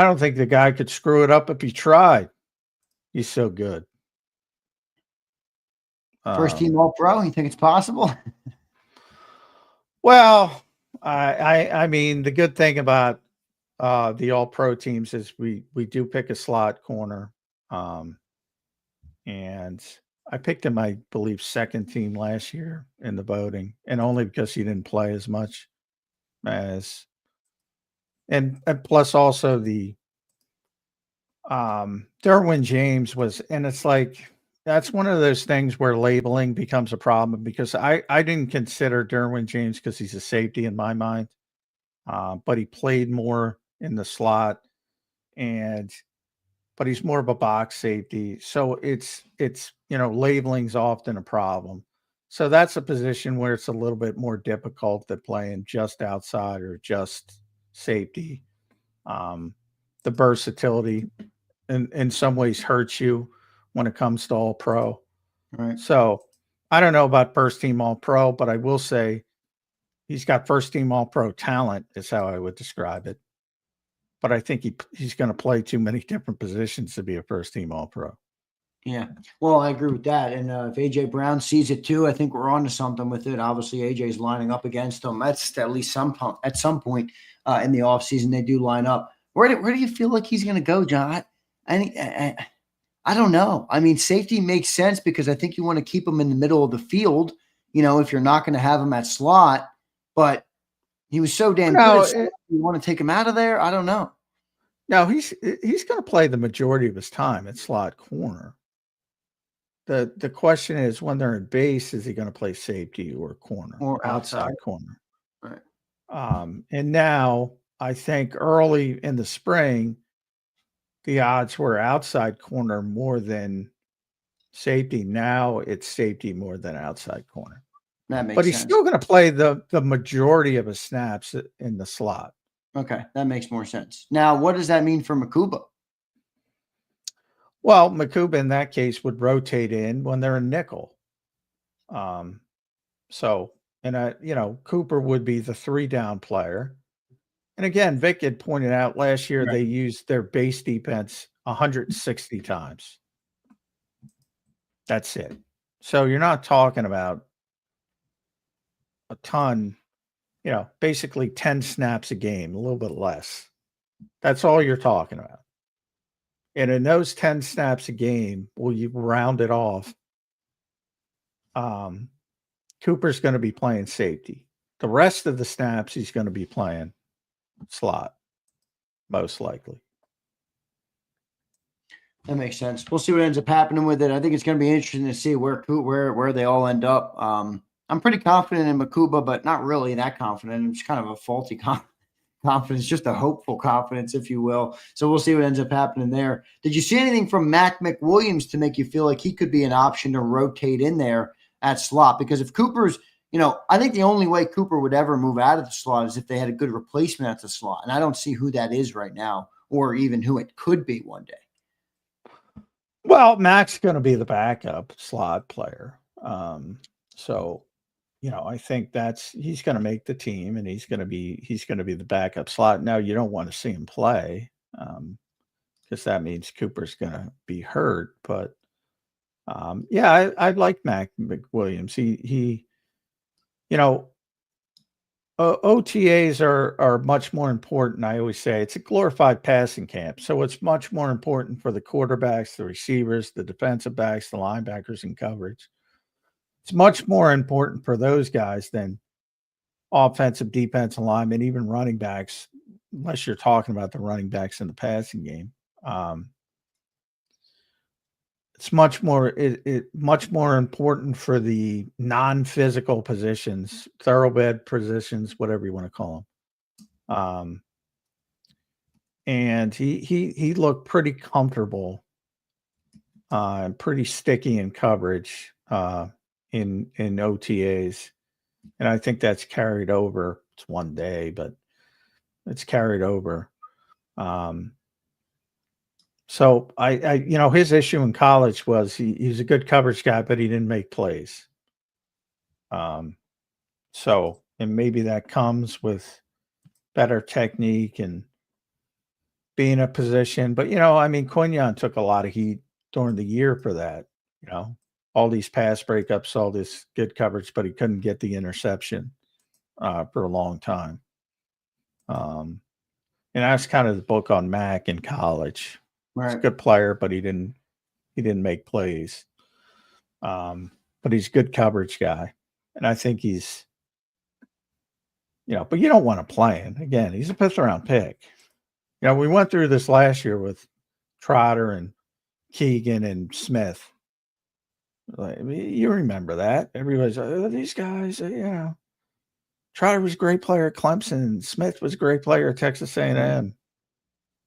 don't think the guy could screw it up if he tried. He's so good. First team All-Pro, you think it's possible? Well, I mean, the good thing about the All-Pro teams is we do pick a slot corner. And I picked him, I believe, second team last year in the voting, and only because he didn't play as much as, and plus also the Derwin James was, and it's like, that's one of those things where labeling becomes a problem, because I didn't consider Derwin James because he's a safety in my mind. But he played more in the slot, but he's more of a box safety. So it's labeling's often a problem. So that's a position where it's a little bit more difficult than playing just outside or just safety. The versatility in some ways hurts you when it comes to All-Pro. Right. So I don't know about first team All-Pro, but I will say he's got first team All-Pro talent is how I would describe it. But I think he's going to play too many different positions to be a first team All-Pro. Yeah. Well, I agree with that. And if A.J. Brown sees it too, I think we're on to something with it. Obviously, A.J.'s lining up against him. That's at least at some point in the offseason, they do line up. Where do you feel like he's going to go, John? I don't know. I mean, safety makes sense because I think you want to keep him in the middle of the field, if you're not going to have him at slot. But he was so damn good. You want to take him out of there? I don't know. No, he's going to play the majority of his time at slot corner. The question is, when they're in base, is he going to play safety or corner or outside corner? Right. And now I think early in the spring, the odds were outside corner more than safety. Now it's safety more than outside corner. That makes but he's sense. still going to play the majority of his snaps in the slot. Okay, that makes more sense. Now, what does that mean for Makuba? Well, Makuba in that case would rotate in when they're in nickel. Cooper would be the 3-down player. And again, Vic had pointed out last year they used their base defense 160 times. That's it. So you're not talking about a ton, basically 10 snaps a game, a little bit less. That's all you're talking about. And in those 10 snaps a game, you round it off, Cooper's going to be playing safety. The rest of the snaps, he's going to be playing slot, most likely. That makes sense. We'll see what ends up happening with it. I think it's going to be interesting to see where they all end up. I'm pretty confident in Makuba, but not really that confident. It's kind of a faulty confidence, just a hopeful confidence, if you will. So we'll see what ends up happening there. Did you see anything from Mac McWilliams to make you feel like he could be an option to rotate in there at slot? Because if Cooper's, I think the only way Cooper would ever move out of the slot is if they had a good replacement at the slot. And I don't see who that is right now, or even who it could be one day. Well, Mac's going to be the backup slot player. So, I think he's going to make the team, and he's going to be the backup slot. Now, you don't want to see him play because that means Cooper's going to be hurt. But I like Mac McWilliams. He OTAs are much more important. I always say it's a glorified passing camp. So it's much more important for the quarterbacks, the receivers, the defensive backs, the linebackers in coverage. It's much more important for those guys than offensive, defensive linemen, even running backs, unless you're talking about the running backs in the passing game. It's much more important for the non-physical positions, thoroughbred positions, whatever you want to call them. And he looked pretty comfortable and pretty sticky in coverage in OTAs, and I think that's carried over. It's one day, but it's carried over. So I his issue in college was he's a good coverage guy, but he didn't make plays. So, and maybe that comes with better technique and being a position. But, Quinyon took a lot of heat during the year for that, all these pass breakups, all this good coverage, but he couldn't get the interception for a long time. And that's kind of the book on Mac in college. Right. He's a good player, but he didn't make plays. But he's a good coverage guy. And I think he's, but you don't want to play him. Again, he's a 5th round pick. We went through this last year with Trotter and Keegan and Smith. You remember that. Everybody's like, these guys, Trotter was a great player at Clemson, and Smith was a great player at Texas A&M.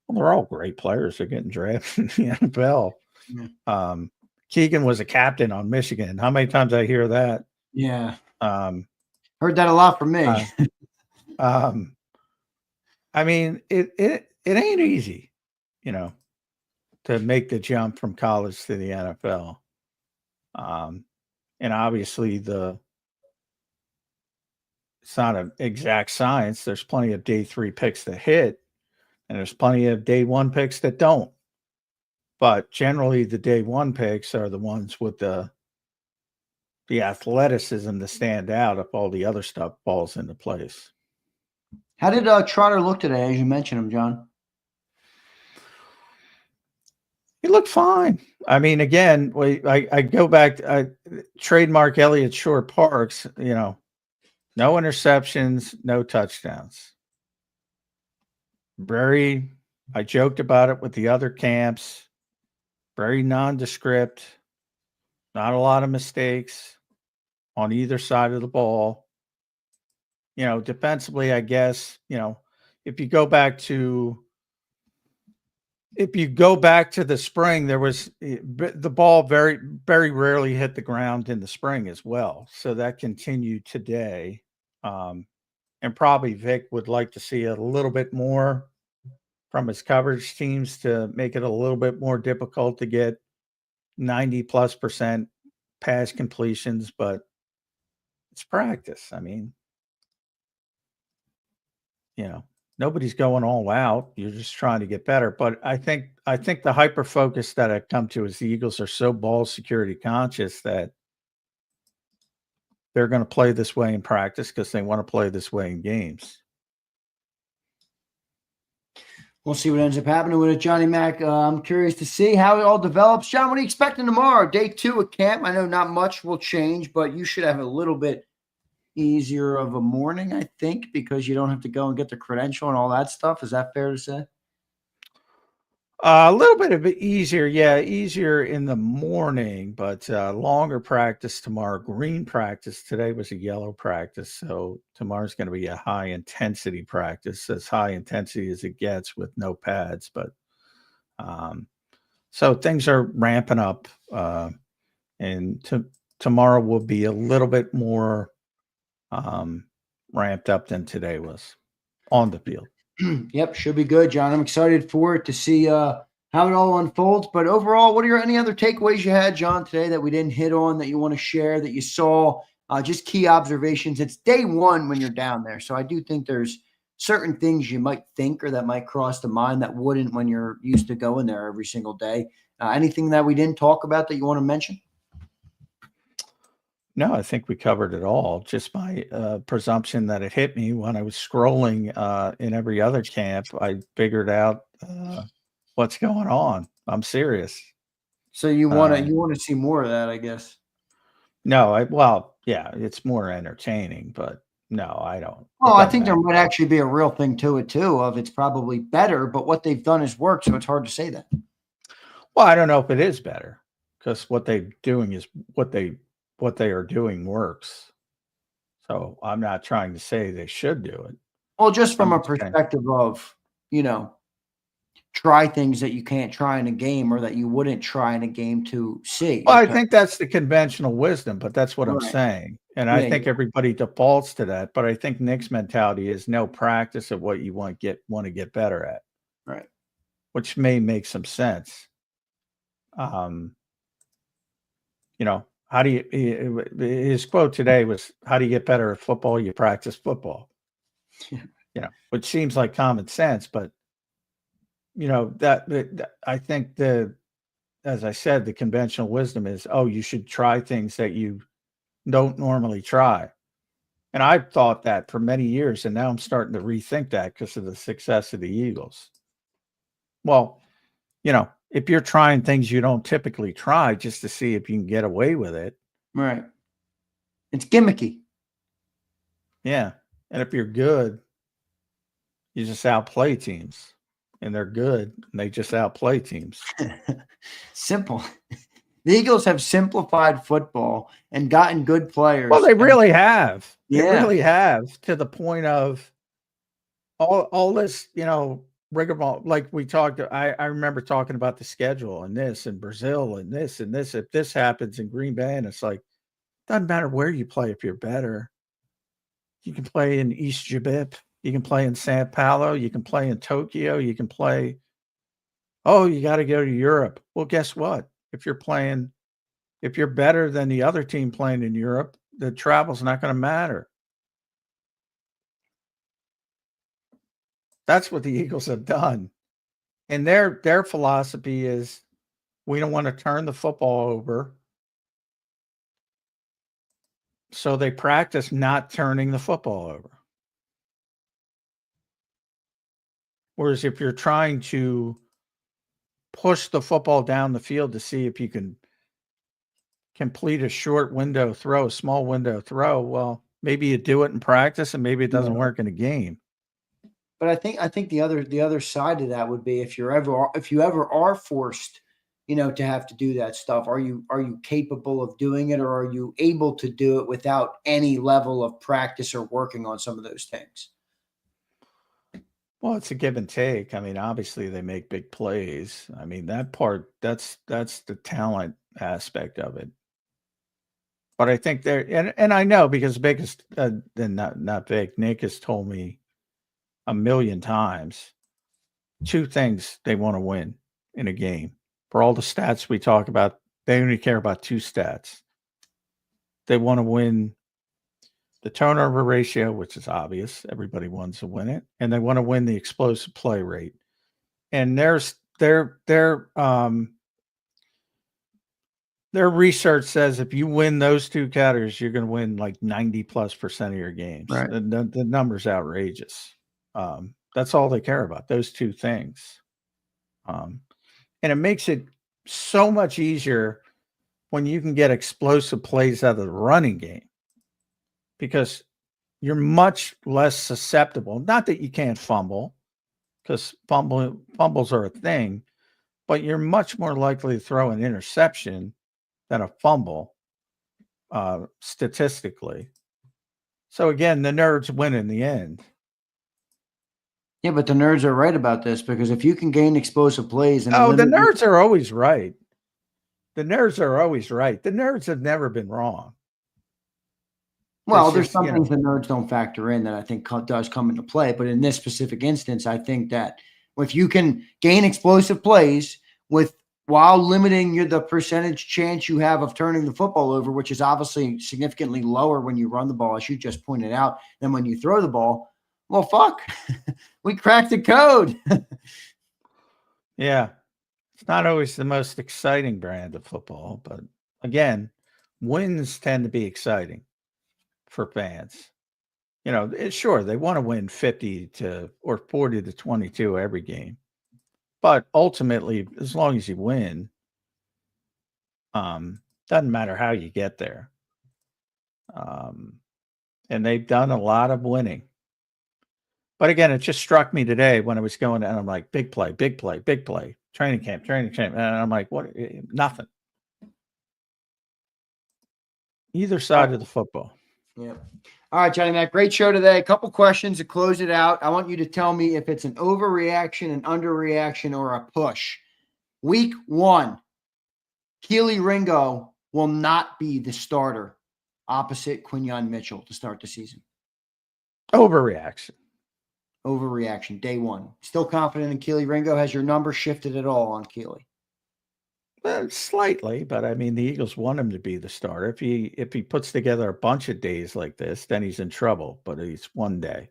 Well, they're all great players. They're getting drafted in the NFL. Yeah. Keegan was a captain on Michigan. How many times I hear that? Yeah. Heard that a lot from me. It ain't easy, to make the jump from college to the NFL. And obviously it's not an exact science. There's plenty of day 3 picks that hit, and there's plenty of day 1 picks that don't. But generally the day 1 picks are the ones with the athleticism to stand out if all the other stuff falls into place. How did Trotter look today, as you mentioned him, John? He looked fine. Again, I go back, trademark Elliott Shore Parks, no interceptions, no touchdowns. I joked about it with the other camps, very nondescript, not a lot of mistakes on either side of the ball. Defensively, I guess, if you go back to the spring, there was the ball very, very rarely hit the ground in the spring as well. So that continued today. And probably Vic would like to see a little bit more from his coverage teams to make it a little bit more difficult to get 90+% pass completions, but it's practice. Nobody's going all out. You're just trying to get better. But I think the hyper focus that I come to is the Eagles are so ball security conscious that they're going to play this way in practice because they want to play this way in games. We'll see what ends up happening with it, Johnny Mac. I'm curious to see how it all develops. John, what are you expecting tomorrow? Day 2 of camp. I know not much will change, but you should have a little bit easier of a morning, I think, because you don't have to go and get the credential and all that stuff. Is that fair to say? A little bit of it easier. Yeah, easier in the morning, but longer practice tomorrow. Green practice. Today was a yellow practice, so tomorrow's going to be a high-intensity practice, as high intensity as it gets with no pads. But so things are ramping up, and tomorrow will be a little bit more ramped up than today was on the field. Yep, should be good, John. I'm excited for it to see how it all unfolds. But overall, what are any other takeaways you had, John, today that we didn't hit on that you want to share, that you saw? Just key observations. It's day 1 when you're down there. So I do think there's certain things you might think or that might cross the mind that wouldn't when you're used to going there every single day. Anything that we didn't talk about that you want to mention? No, I think we covered it all. Just my presumption that it hit me when I was scrolling in every other camp. I figured out what's going on. I'm serious. So you want to see more of that, I guess. No, yeah, it's more entertaining, but no, I don't. Oh, I think there might actually be a real thing to it too. Of it's probably better, but what they've done is work, so it's hard to say that. Well, I don't know if it is better because what they're doing is what they are doing works. So I'm not trying to say they should do it. Well, just from a perspective of, try things that you can't try in a game or that you wouldn't try in a game to see. Well, I think that's the conventional wisdom, but that's what I'm Right. saying. And I think everybody defaults to that. But I think Nick's mentality is no practice of what you want to get better at. Right. Which may make some sense. How do you, his quote today was, how do you get better at football? You practice football. Which seems like common sense, but that I think as I said, the conventional wisdom is, you should try things that you don't normally try. And I've thought that for many years, and now I'm starting to rethink that because of the success of the Eagles. Well, if you're trying things you don't typically try just to see if you can get away with it. Right. It's gimmicky. Yeah. And if you're good, you just outplay teams. And they're good, and they just outplay teams. Simple. The Eagles have simplified football and gotten good players. Well, they really have. Yeah. They really have, to the point of all this, rigmarole. Like we talked, I remember talking about the schedule and this and Brazil and this and this. If this happens in Green Bay, and it's like, doesn't matter where you play if you're better. You can play in East Jabip. You can play in Sao Paulo. You can play in Tokyo. You can play. Oh, you got to go to Europe. Well, guess what? If you're better than the other team playing in Europe, the travel's not going to matter. That's what the Eagles have done. And their philosophy is, we don't want to turn the football over. So they practice not turning the football over. Whereas if you're trying to push the football down the field to see if you can complete a short window throw, a small window throw, well, maybe you do it in practice and maybe it doesn't work in a game. But I think the other side of that would be, if you ever are forced, to have to do that stuff, are you capable of doing it, or are you able to do it without any level of practice or working on some of those things? Well, it's a give and take. I mean, obviously they make big plays. I mean, that part, that's the talent aspect of it. But I think and I know, because Nick has told me a million times, 2 things they want to win in a game. For all the stats we talk about, they only care about 2 stats. They want to win the turnover ratio, which is obvious. Everybody wants to win it. And they want to win the explosive play rate. And the Their research says if you win those two categories, you're going to win like 90+% of your games. Right. The number's outrageous. That's all they care about, those two things. And it makes it so much easier when you can get explosive plays out of the running game, because you're much less susceptible. Not that you can't fumble, because fumbles are a thing, but you're much more likely to throw an interception than a fumble, statistically. So again, the nerds win in the end. Yeah, but the nerds are right about this, because if you can gain explosive plays, and the nerds are always right. The nerds are always right. The nerds have never been wrong. Well, there's some things the nerds don't factor in that I think does come into play. But in this specific instance, I think that if you can gain explosive plays while limiting the percentage chance you have of turning the football over, which is obviously significantly lower when you run the ball, as you just pointed out, than when you throw the ball, well, fuck, we cracked the code. Yeah. It's not always the most exciting brand of football, but again, wins tend to be exciting for fans. Sure, they want to win 40 to 22 every game, but ultimately, as long as you win, doesn't matter how you get there. And they've done a lot of winning. But again, it just struck me today when I was going, and I'm like, big play, training camp. And I'm like, what? Nothing. Either side of the football. Yeah. All right, Johnny Mac, great show today. A couple questions to close it out. I want you to tell me if it's an overreaction, an underreaction, or a push. Week 1, Keely Ringo will not be the starter opposite Quinyon Mitchell to start the season. Overreaction. Day 1. Still confident in Keely Ringo? Has your number shifted at all on Keely? Well, slightly, but I mean, the Eagles want him to be the starter. If he puts together a bunch of days like this, then he's in trouble. But it's one day.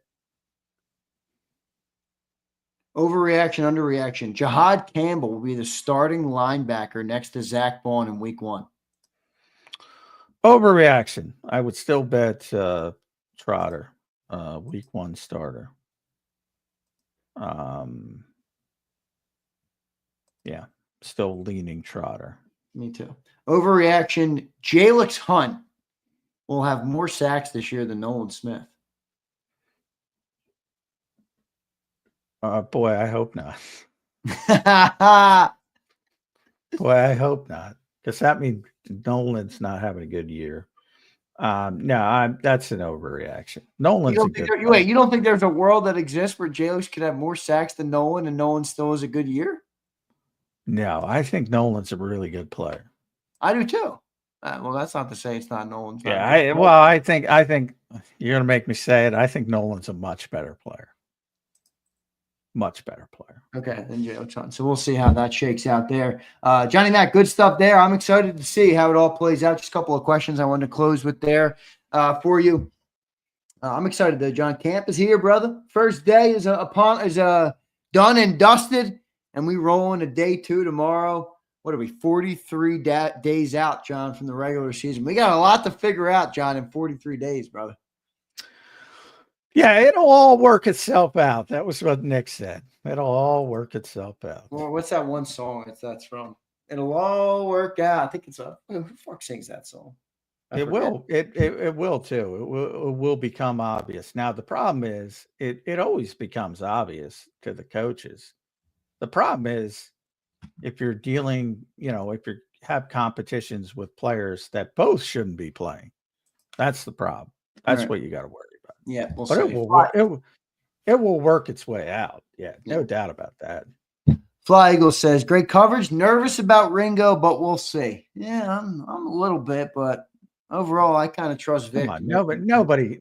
Overreaction, underreaction. Jalyon Campbell will be the starting linebacker next to Zach Bond in week 1. Overreaction. I would still bet Trotter, week 1 starter. Yeah, still leaning Trotter. Me too. Overreaction. Jalix Hunt will have more sacks this year than Nolan Smith. Boy, I hope not. Boy, I hope not, because that means Nolan's not having a good year. No, that's an overreaction. Nolan's you don't think there's a world that exists where Jalix could have more sacks than Nolan, and Nolan still has a good year? No, I think Nolan's a really good player. I do too. Well, that's not to say it's not Nolan's. Yeah, I think you're gonna make me say it. I think Nolan's a much better player. Much better player. Okay, than Jalix Hunt. So we'll see how that shakes out there. Johnny Mac, good stuff there. I'm excited to see how it all plays out. Just a couple of questions I wanted to close with there for you. I'm excited though, John. Camp is here, brother. First day is done and dusted, and we roll into day 2 tomorrow. What are we, 43 days out, John, from the regular season? We got a lot to figure out, John, in 43 days, brother. Yeah, it'll all work itself out. That was what Nick said. It'll all work itself out. Well, what's that one song that's from? It'll all work out. I think it's who the fuck sings that song? It will. It will too. It will become obvious. Now the problem is it always becomes obvious to the coaches. The problem is if you're dealing, if you have competitions with players that both shouldn't be playing, that's the problem. That's what you got to worry about. Yeah, but it will work its way out. Yeah, no doubt about that. Fly Eagle says, great coverage. Nervous about Ringo, but we'll see. Yeah, I'm a little bit, but overall, I kind of trust Vic. Come on, nobody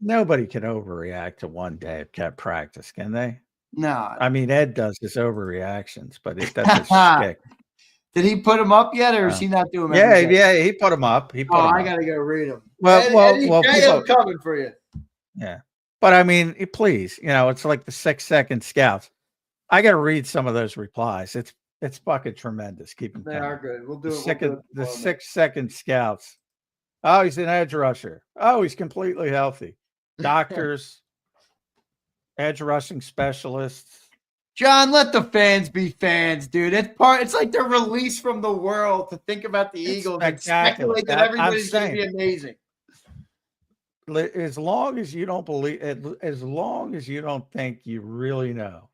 can overreact to one day of kept practice, can they? No. I mean, Ed does his overreactions, but that's his shtick. Did he put him up yet, or is he not doing? Yeah, he put him up. I gotta go read him. Well, coming for you. Yeah, but I mean, please, it's like the 6-second scouts. I got to read some of those replies. It's It's fucking tremendous. Keep them They are good. We'll do the it. second, the 6-second scouts. Oh, he's an edge rusher. Oh, he's completely healthy. Doctors, edge rushing specialists. John, let the fans be fans, dude. It's like they're released from the world to think about the Eagles and speculate that everybody's going to be amazing. As long as you don't believe, as long as you don't think you really know.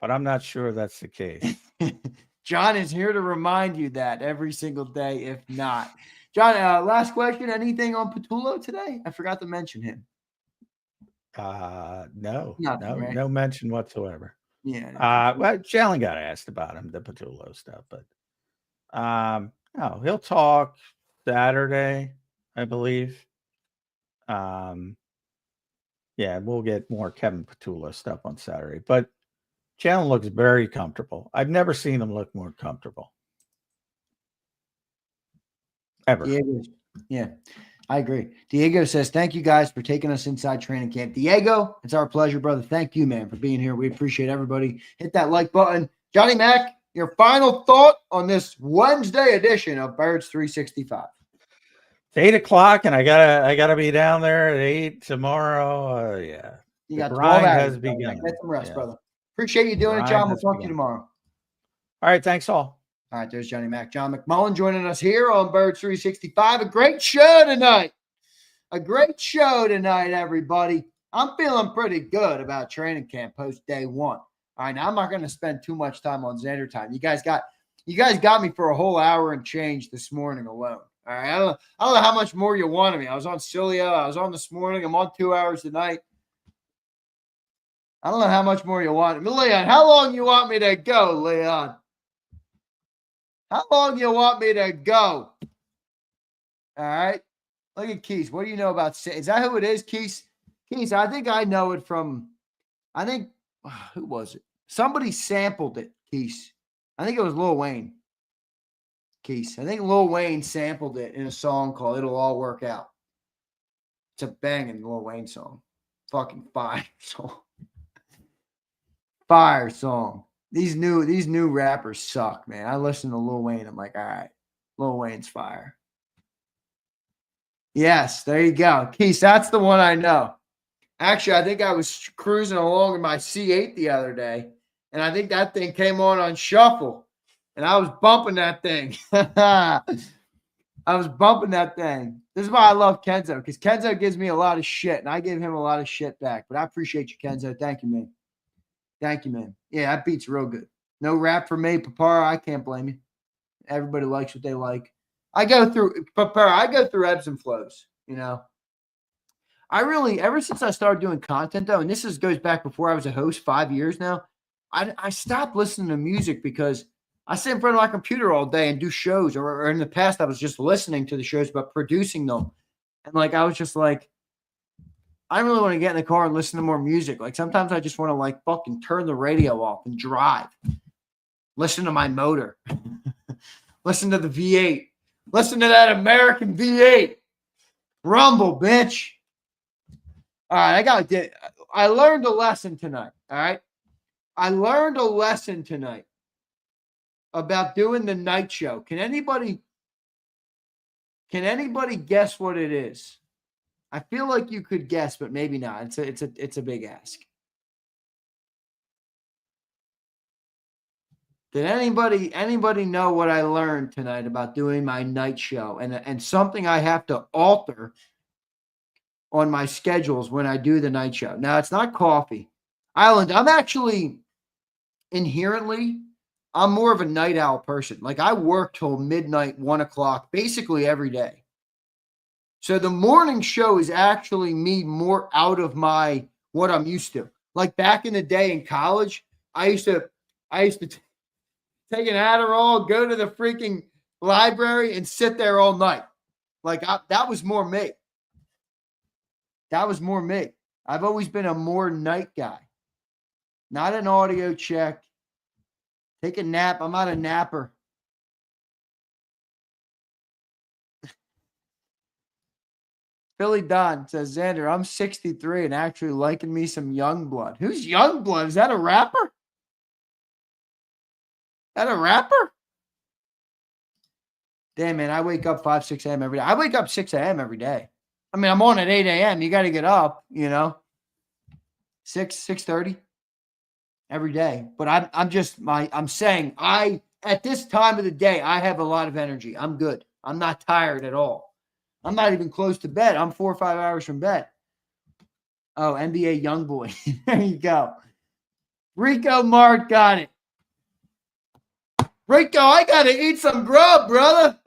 But I'm not sure that's the case. John is here to remind you that every single day, if not. John, last question. Anything on Patullo today? I forgot to mention him. No, Nothing, right? no mention whatsoever. Yeah. Well, Jalen got asked about him, the Patullo stuff, but no, he'll talk Saturday, I believe. Yeah, we'll get more Kevin Patullo stuff on Saturday, but Jalen looks very comfortable. I've never seen him look more comfortable. Ever. Yeah, I agree. Diego says, thank you guys for taking us inside training camp. Diego, it's our pleasure, brother. Thank you, man, for being here. We appreciate everybody. Hit that like button. Johnny Mac, your final thought on this Wednesday edition of Birds 365. It's 8:00, and I gotta be down there at 8 tomorrow. Yeah. You got 12 hours. has begun. Get some rest, brother. Appreciate you doing it, John. We'll talk to you tomorrow. All right, thanks all. All right, there's Johnny Mac. John McMullen joining us here on Birds 365. A great show tonight. Everybody. I'm feeling pretty good about training camp post day one. All right, now I'm not going to spend too much time on Zander time. You guys got me for a whole hour and change this morning alone. All right, I don't know how much more you wanted me. I was on Cilio. I was on this morning. I'm on 2 hours tonight. I don't know how much more you want. Leon, how long you want me to go, Leon? How long you want me to go? All right. Look at Keys. What do you know about? Is that who it is, Keys? Keys, I think I know it from, who was it? Somebody sampled it, Keys. I think it was Lil Wayne. Keys. I think Lil Wayne sampled it in a song called It'll All Work Out. It's a banging Lil Wayne song. Fucking fire song. Fire song. These new rappers suck, man. I listen to Lil Wayne. I'm like, all right, Lil Wayne's fire. Yes, there you go. Keith, that's the one I know. Actually, I think I was cruising along in my C8 the other day, and I think that thing came on shuffle, and I was bumping that thing. I was bumping that thing. This is why I love Kenzo, because Kenzo gives me a lot of shit, and I give him a lot of shit back. But I appreciate you, Kenzo. Thank you, man. Thank you, man. Yeah, that beat's real good. No rap for me, Papara. I can't blame you. Everybody likes what they like. I go through ebbs and flows, you know. Ever since I started doing content, though, and this goes back before I was a host 5 years now, I stopped listening to music because I sit in front of my computer all day and do shows, or in the past I was just listening to the shows but producing them. And I was just like, I really want to get in the car and listen to more music. Sometimes I just want to fucking turn the radio off and drive. Listen to my motor. Listen to the V8. Listen to that American V8. Rumble, bitch. All right, I learned a lesson tonight. All right. I learned a lesson tonight about doing the night show. Can anybody guess what it is? I feel like you could guess, but maybe not. It's a big ask. Did anybody know what I learned tonight about doing my night show and something I have to alter on my schedules when I do the night show? Now, it's not coffee. Island, I'm actually inherently, I'm more of a night owl person. I work till midnight, 1 o'clock, basically every day. So the morning show is actually me more out of what I'm used to. Back in the day in college, I used to take an Adderall, go to the freaking library, and sit there all night. That was more me. That was more me. I've always been a more night guy. Not an audio check. Take a nap. I'm not a napper. Billy Don says, Zander, I'm 63 and actually liking me some Youngblood. Who's Youngblood? Is that a rapper? That a rapper? Damn, man, I wake up 5, 6 a.m. every day. I wake up 6 a.m. every day. I mean, I'm on at 8 a.m. You got to get up, 6:30 every day. But I'm saying at this time of the day, I have a lot of energy. I'm good. I'm not tired at all. I'm not even close to bed. I'm 4 or 5 hours from bed. Oh, NBA Youngboy. There you go. Rico Mart got it. Rico, I got to eat some grub, brother.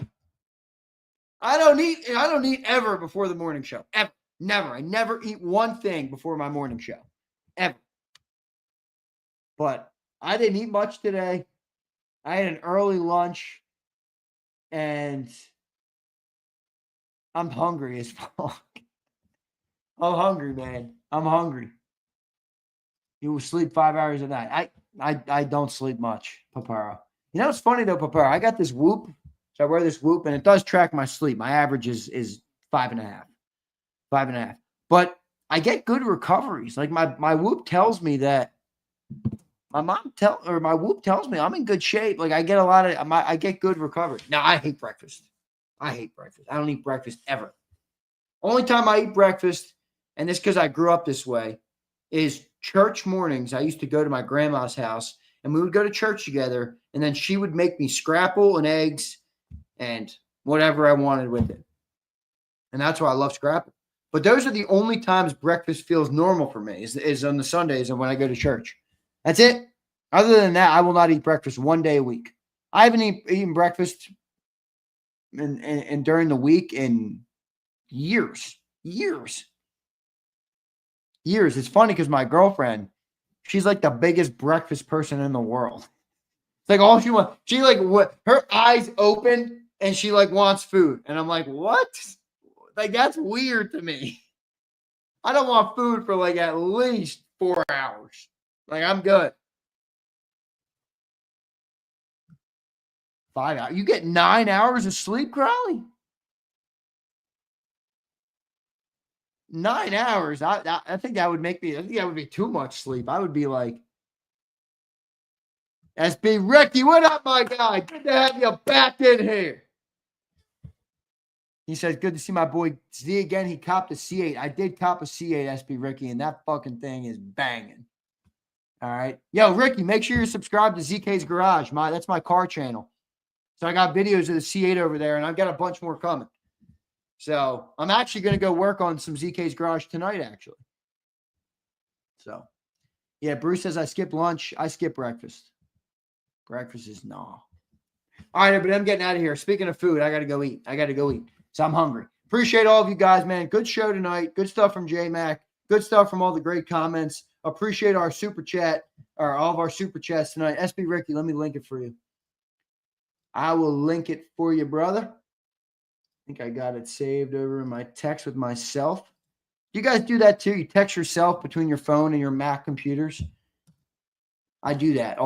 I don't eat ever before the morning show. Ever. Never. I never eat one thing before my morning show. Ever. But I didn't eat much today. I had an early lunch. And I'm hungry as fuck. I'm hungry, man. I'm hungry. You will sleep 5 hours a night. I don't sleep much, Paparo. You know what's funny though, Paparo? I got this Whoop. So I wear this Whoop, and it does track my sleep. My average is 5.5. 5.5. But I get good recoveries. Like my Whoop tells me that my Whoop tells me I'm in good shape. Like I get I get good recovery. Now I hate breakfast. I don't eat breakfast ever. Only time I eat breakfast, and this because I grew up this way, is church mornings. I used to go to my grandma's house, and we would go to church together, and then she would make me scrapple and eggs and whatever I wanted with it. And that's why I love scrapple. But those are the only times breakfast feels normal for me is on the Sundays and when I go to church. That's it. Other than that, I will not eat breakfast one day a week. I haven't eaten breakfast and during the week in years. It's funny because my girlfriend, she's like the biggest breakfast person in the world. It's like all she wants. She her eyes open and she wants food. And I'm like, what? Like, that's weird to me. I don't want food for at least 4 hours. Like, I'm good. 5 hours. You get 9 hours of sleep, Crowley? 9 hours. I think that would make me, I think that would be too much sleep. I would be like, SB Ricky, what up, my guy? Good to have you back in here. He says, good to see my boy Z again. He copped a C8. I did cop a C8, SB Ricky, and that fucking thing is banging. All right. Yo, Ricky, make sure you're subscribed to ZK's Garage. That's my car channel. So I got videos of the C8 over there, and I've got a bunch more coming. So I'm actually going to go work on some ZK's Garage tonight, actually. So, yeah, Bruce says I skip lunch. I skip breakfast. Breakfast is nah. All right, but I'm getting out of here. Speaking of food, I got to go eat. So I'm hungry. Appreciate all of you guys, man. Good show tonight. Good stuff from J-Mac. Good stuff from all the great comments. Appreciate our super chat, or all of our super chats tonight. SB Ricky, let me link it for you. I will link it for you, brother. I think I got it saved over in my text with myself. You guys do that too? You text yourself between your phone and your Mac computers? I do that.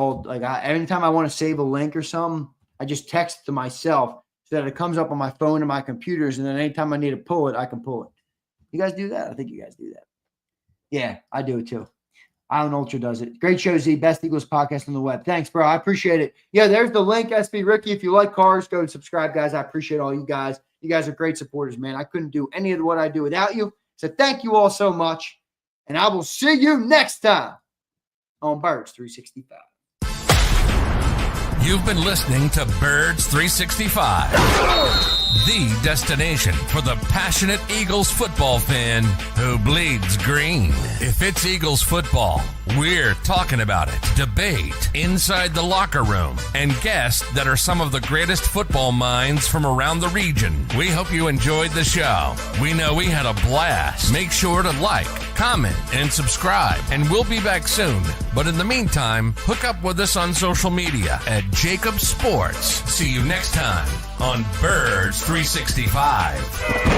Anytime I want to save a link or something, I just text to myself so that it comes up on my phone and my computers, and then anytime I need to pull it, I can pull it. You guys do that? I think you guys do that. Yeah, I do it too. Island Ultra does it. Great show, Z. Best Eagles podcast on the web. Thanks, bro. I appreciate it. Yeah, there's the link, SB Ricky. If you like cars, go and subscribe, guys. I appreciate all you guys. You guys are great supporters, man. I couldn't do any of what I do without you. So thank you all so much. And I will see you next time on Birds 365. You've been listening to Birds 365, the destination for the passionate Eagles football fan who bleeds green. If it's Eagles football, we're talking about it. Debate, inside the locker room, and guests that are some of the greatest football minds from around the region. We hope you enjoyed the show. We know we had a blast. Make sure to like, comment, and subscribe, and we'll be back soon. But in the meantime, hook up with us on social media at JAKIB Sports. See you next time on Birds 365.